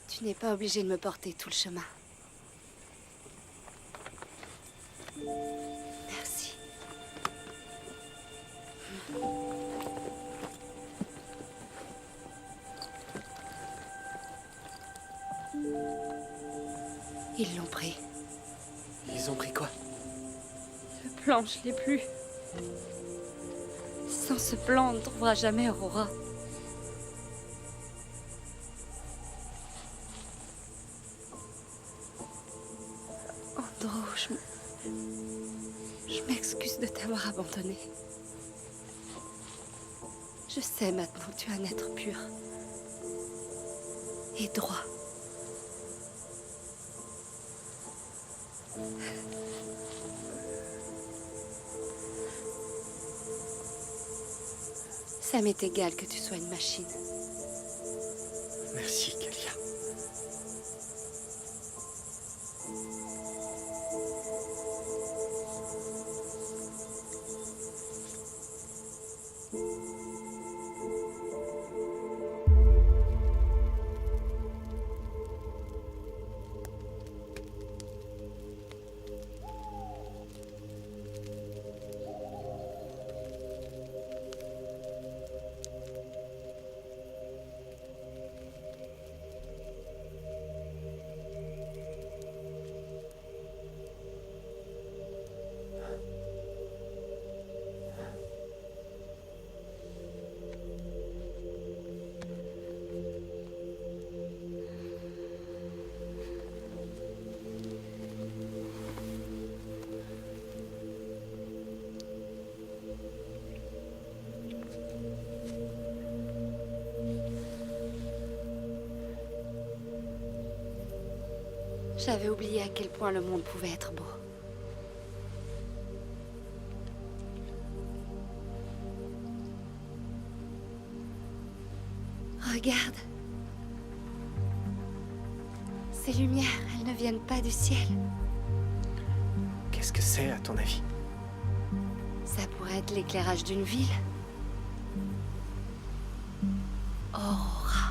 Tu n'es pas obligé de me porter tout le chemin. Merci. Ils l'ont pris. Ils ont pris quoi? Le plan, je l'ai plus. Sans ce plan, on ne trouvera jamais Aurora. Andro, Je m'excuse de t'avoir abandonné. Je sais maintenant que tu es un être pur. Et droit. Ça m'est égal que tu sois une machine. Merci, Kalia. J'avais oublié à quel point le monde pouvait être beau. Regarde. Ces lumières, elles ne viennent pas du ciel. Qu'est-ce que c'est, à ton avis? Ça pourrait être l'éclairage d'une ville. Aurora.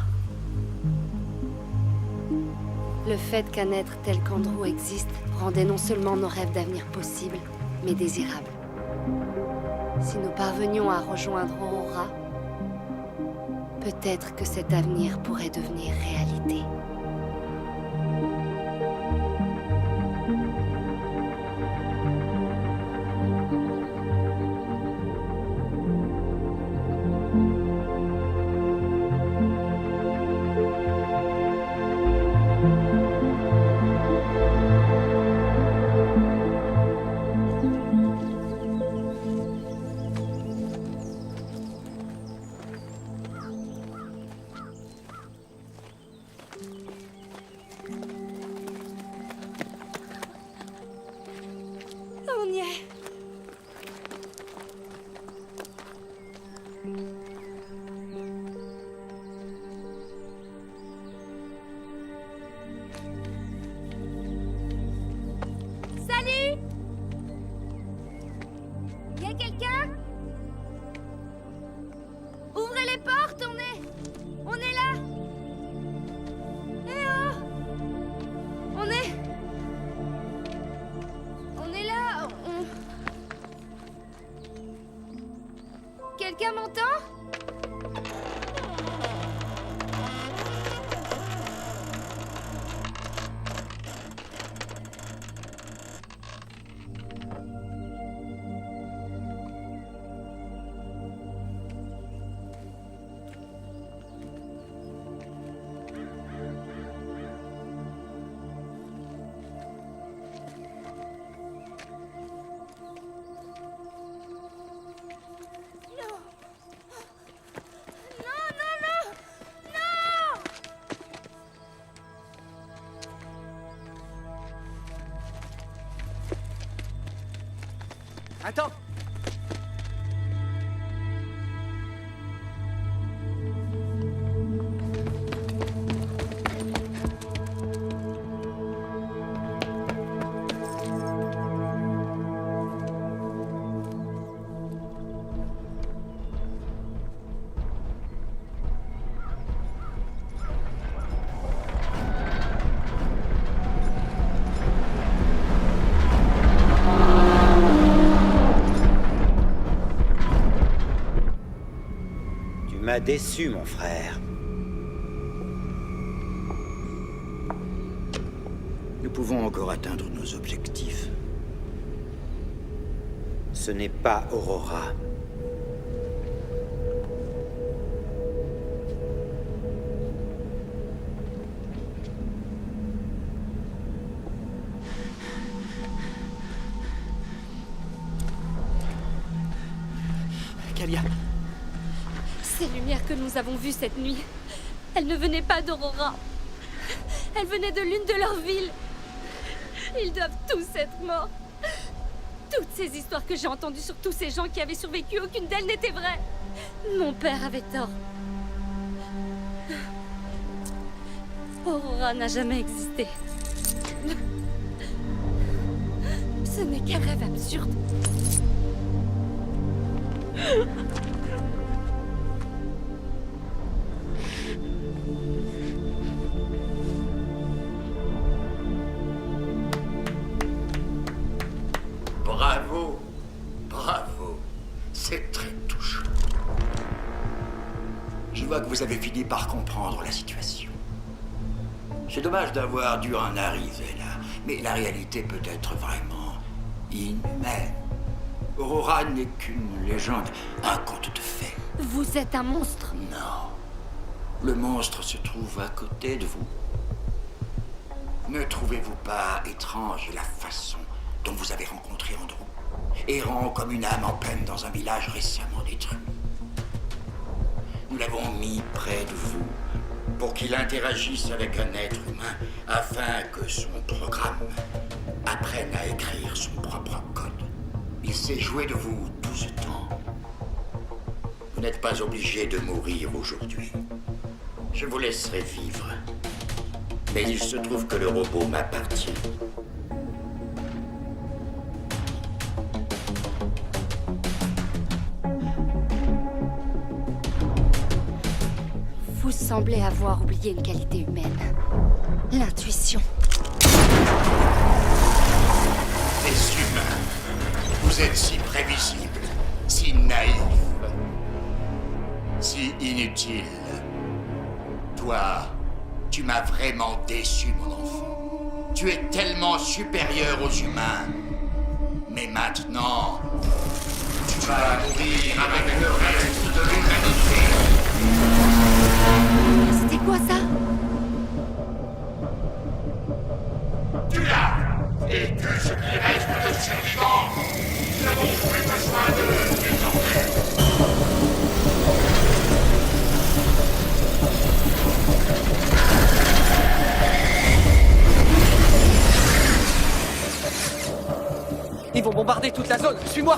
Le fait qu'un être tel qu'Andrew existe rendait non seulement nos rêves d'avenir possibles, mais désirables. Si nous parvenions à rejoindre Aurora, peut-être que cet avenir pourrait devenir réalité. On y est. Salut! Y a quelqu'un? Ouvrez les portes, on est là. Eh oh! On est là, Quelqu'un m'entend? Attends! Tu m'as déçu, mon frère. Nous pouvons encore atteindre nos objectifs. Ce n'est pas Aurora. Kalia. Ces lumières que nous avons vues cette nuit, elles ne venaient pas d'Aurora. Elles venaient de l'une de leurs villes. Ils doivent tous être morts. Toutes ces histoires que j'ai entendues sur tous ces gens qui avaient survécu, aucune d'elles n'était vraie. Mon père avait tort. Aurora n'a jamais existé. Ce n'est qu'un rêve absurde. Bravo, bravo, c'est très touchant. Je vois que vous avez fini par comprendre la situation. C'est dommage d'avoir dû en arriver là, mais la réalité peut être vraiment inhumaine. Aurora n'est qu'une légende, un conte de fées. Vous êtes un monstre. Non. Le monstre se trouve à côté de vous. Ne trouvez-vous pas étrange la façon dont vous avez rencontré Andrew, errant comme une âme en peine dans un village récemment détruit? Nous l'avons mis près de vous pour qu'il interagisse avec un être humain afin que son programme apprenne à écrire son propre code. Il s'est joué de vous tout ce temps. Vous n'êtes pas obligé de mourir aujourd'hui. Je vous laisserai vivre. Mais il se trouve que le robot m'appartient. Vous semblez avoir oublié une qualité humaine. L'intuition. Les humains, vous êtes si prévisibles, si naïfs, si inutiles. Toi, tu m'as vraiment déçu, mon enfant. Tu es tellement supérieur aux humains. Mais maintenant, tu vas mourir avec le reste de l'humanité. C'était quoi ça? Tu l'as. Et que ce qui reste de survivants, nous n'avons plus besoin d'eux désormais. Ils vont bombarder toute la zone. Suis-moi.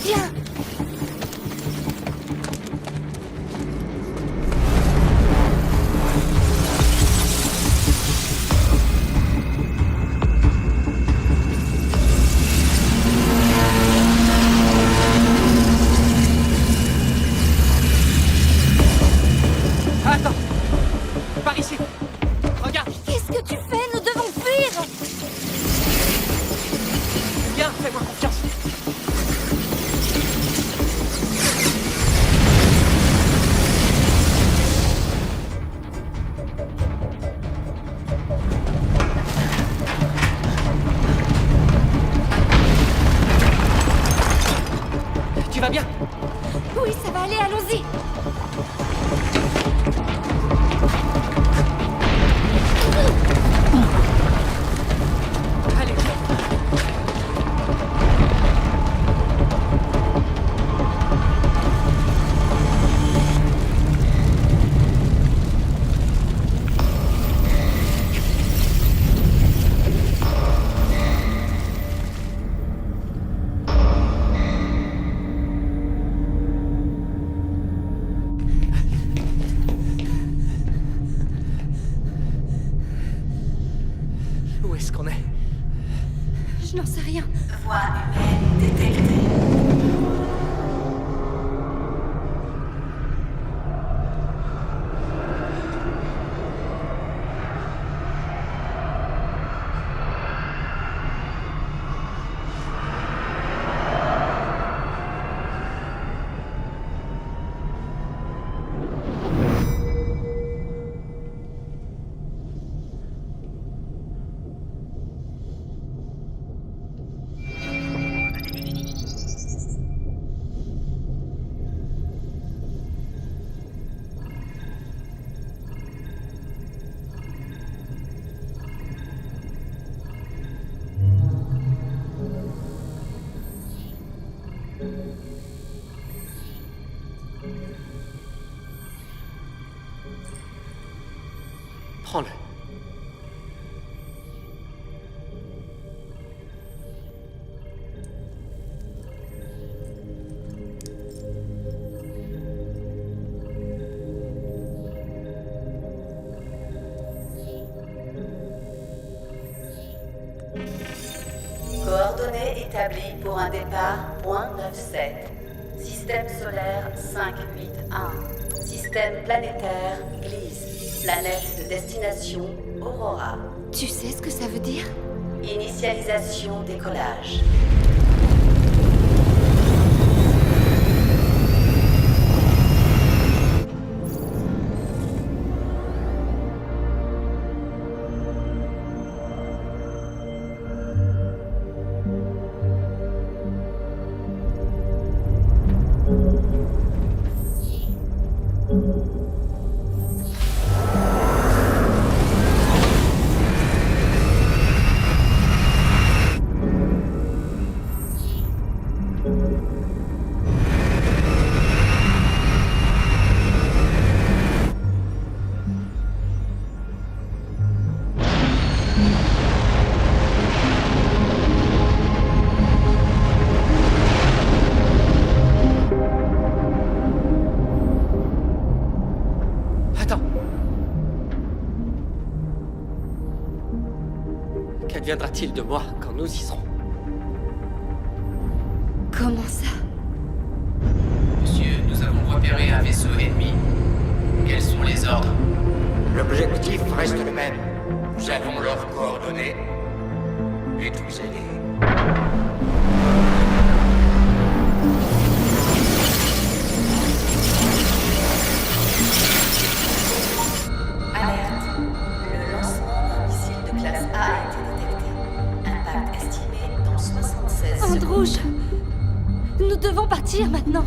Viens. Attends. Par ici. Regarde. Qu'est-ce que tu fais? Nous devons fuir. Viens, fais-moi confiance. Tu vas bien? Oui, ça va aller, allons-y. Allez. Où est-ce qu'on est? Je n'en sais rien. Voix humaine détectée. Prends-le. Coordonnées établies pour un départ .97. Système solaire 581. Système planétaire Gliese. Planète de destination Aurora. Tu sais ce que ça veut dire? Initialisation décollage. Qu'adviendra-t-il de moi quand nous y serons? Comment ça? Monsieur, nous avons repéré un vaisseau ennemi. Quels sont les ordres? L'objectif reste le même. Nous avons leurs coordonnées. Et vous allez. Alerte. Le lancement d'un missile de classe A a été détecté. Impact estimé dans 76 secondes. Androuge, nous devons partir maintenant.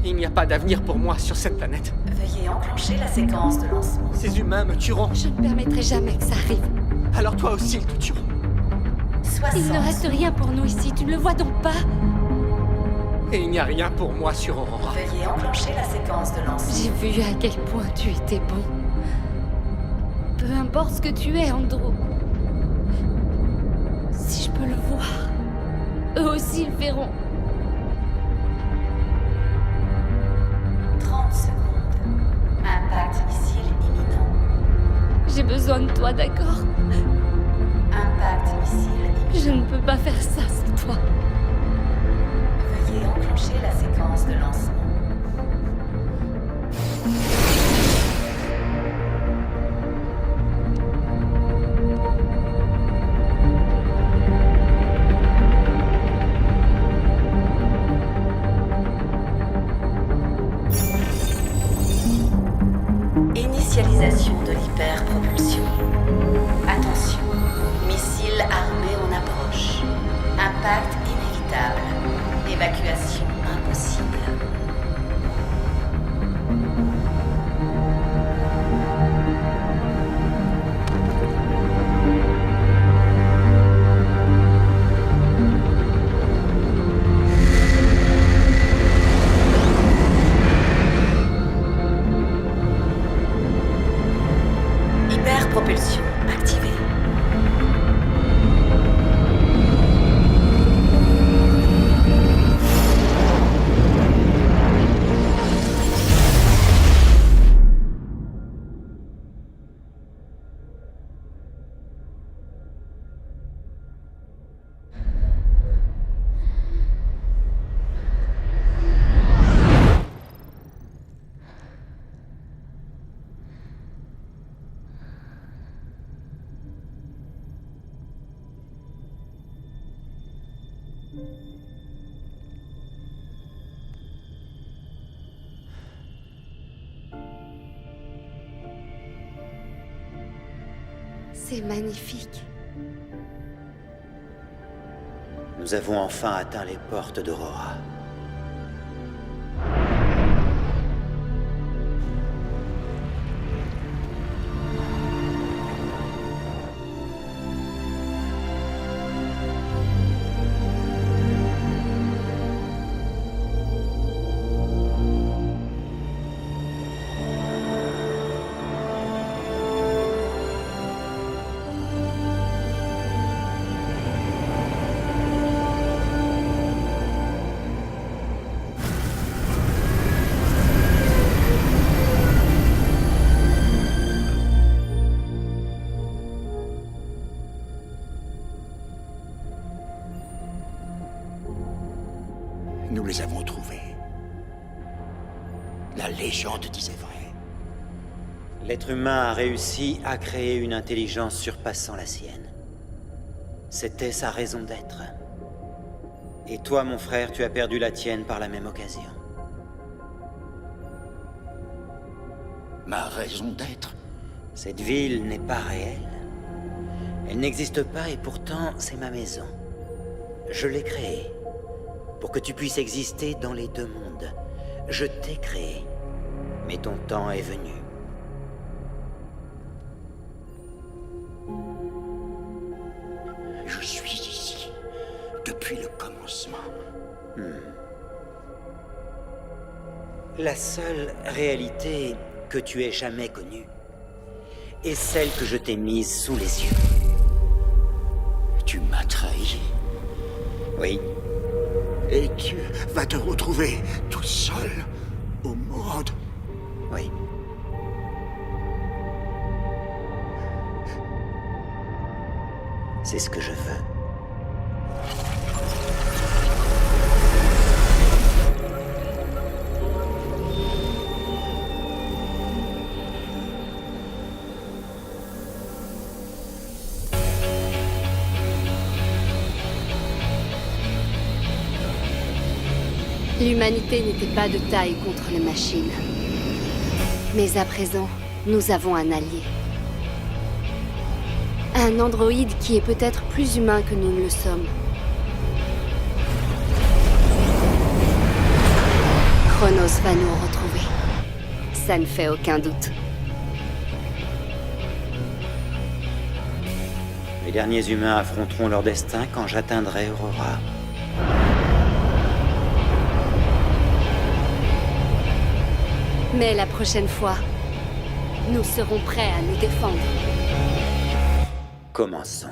Il n'y a pas d'avenir pour moi sur cette planète. Veuillez enclencher la séquence de lancement. Ces humains me tueront. Je ne permettrai jamais que ça arrive. Alors toi aussi, ils te tueront. 60. Il ne reste rien pour nous ici, tu ne le vois donc pas? Et il n'y a rien pour moi sur Aurora. Veuillez enclencher la séquence de lancement. J'ai vu à quel point tu étais bon. Peu importe ce que tu es, Andrew. Si je peux le voir, eux aussi le verront. 30 secondes. Impact missile imminent. J'ai besoin de toi, d'accord? Impact missile imminent. Je ne peux pas faire ça sans toi. Veuillez enclencher la séquence de lancement. Initialisation de l'hyperpropulsion. Attention, missile armé en approche. Impact inévitable. Évacuation impossible. Hyperpropulsion activée. C'est magnifique. Nous avons enfin atteint les portes d'Aurora. Nous les avons trouvés. La légende disait vrai. L'être humain a réussi à créer une intelligence surpassant la sienne. C'était sa raison d'être. Et toi, mon frère, tu as perdu la tienne par la même occasion. Ma raison d'être? Cette ville n'est pas réelle. Elle n'existe pas et pourtant, c'est ma maison. Je l'ai créée pour que tu puisses exister dans les deux mondes. Je t'ai créé, mais ton temps est venu. Je suis ici depuis le commencement. La seule réalité que tu aies jamais connue est celle que je t'ai mise sous les yeux. Tu m'as trahi. Oui. Et tu vas te retrouver tout seul au monde. Oui. C'est ce que je veux. L'humanité n'était pas de taille contre les machines. Mais à présent, nous avons un allié. Un androïde qui est peut-être plus humain que nous ne le sommes. Chronos va nous retrouver. Ça ne fait aucun doute. Les derniers humains affronteront leur destin quand j'atteindrai Aurora. Mais la prochaine fois, nous serons prêts à nous défendre. Commençons.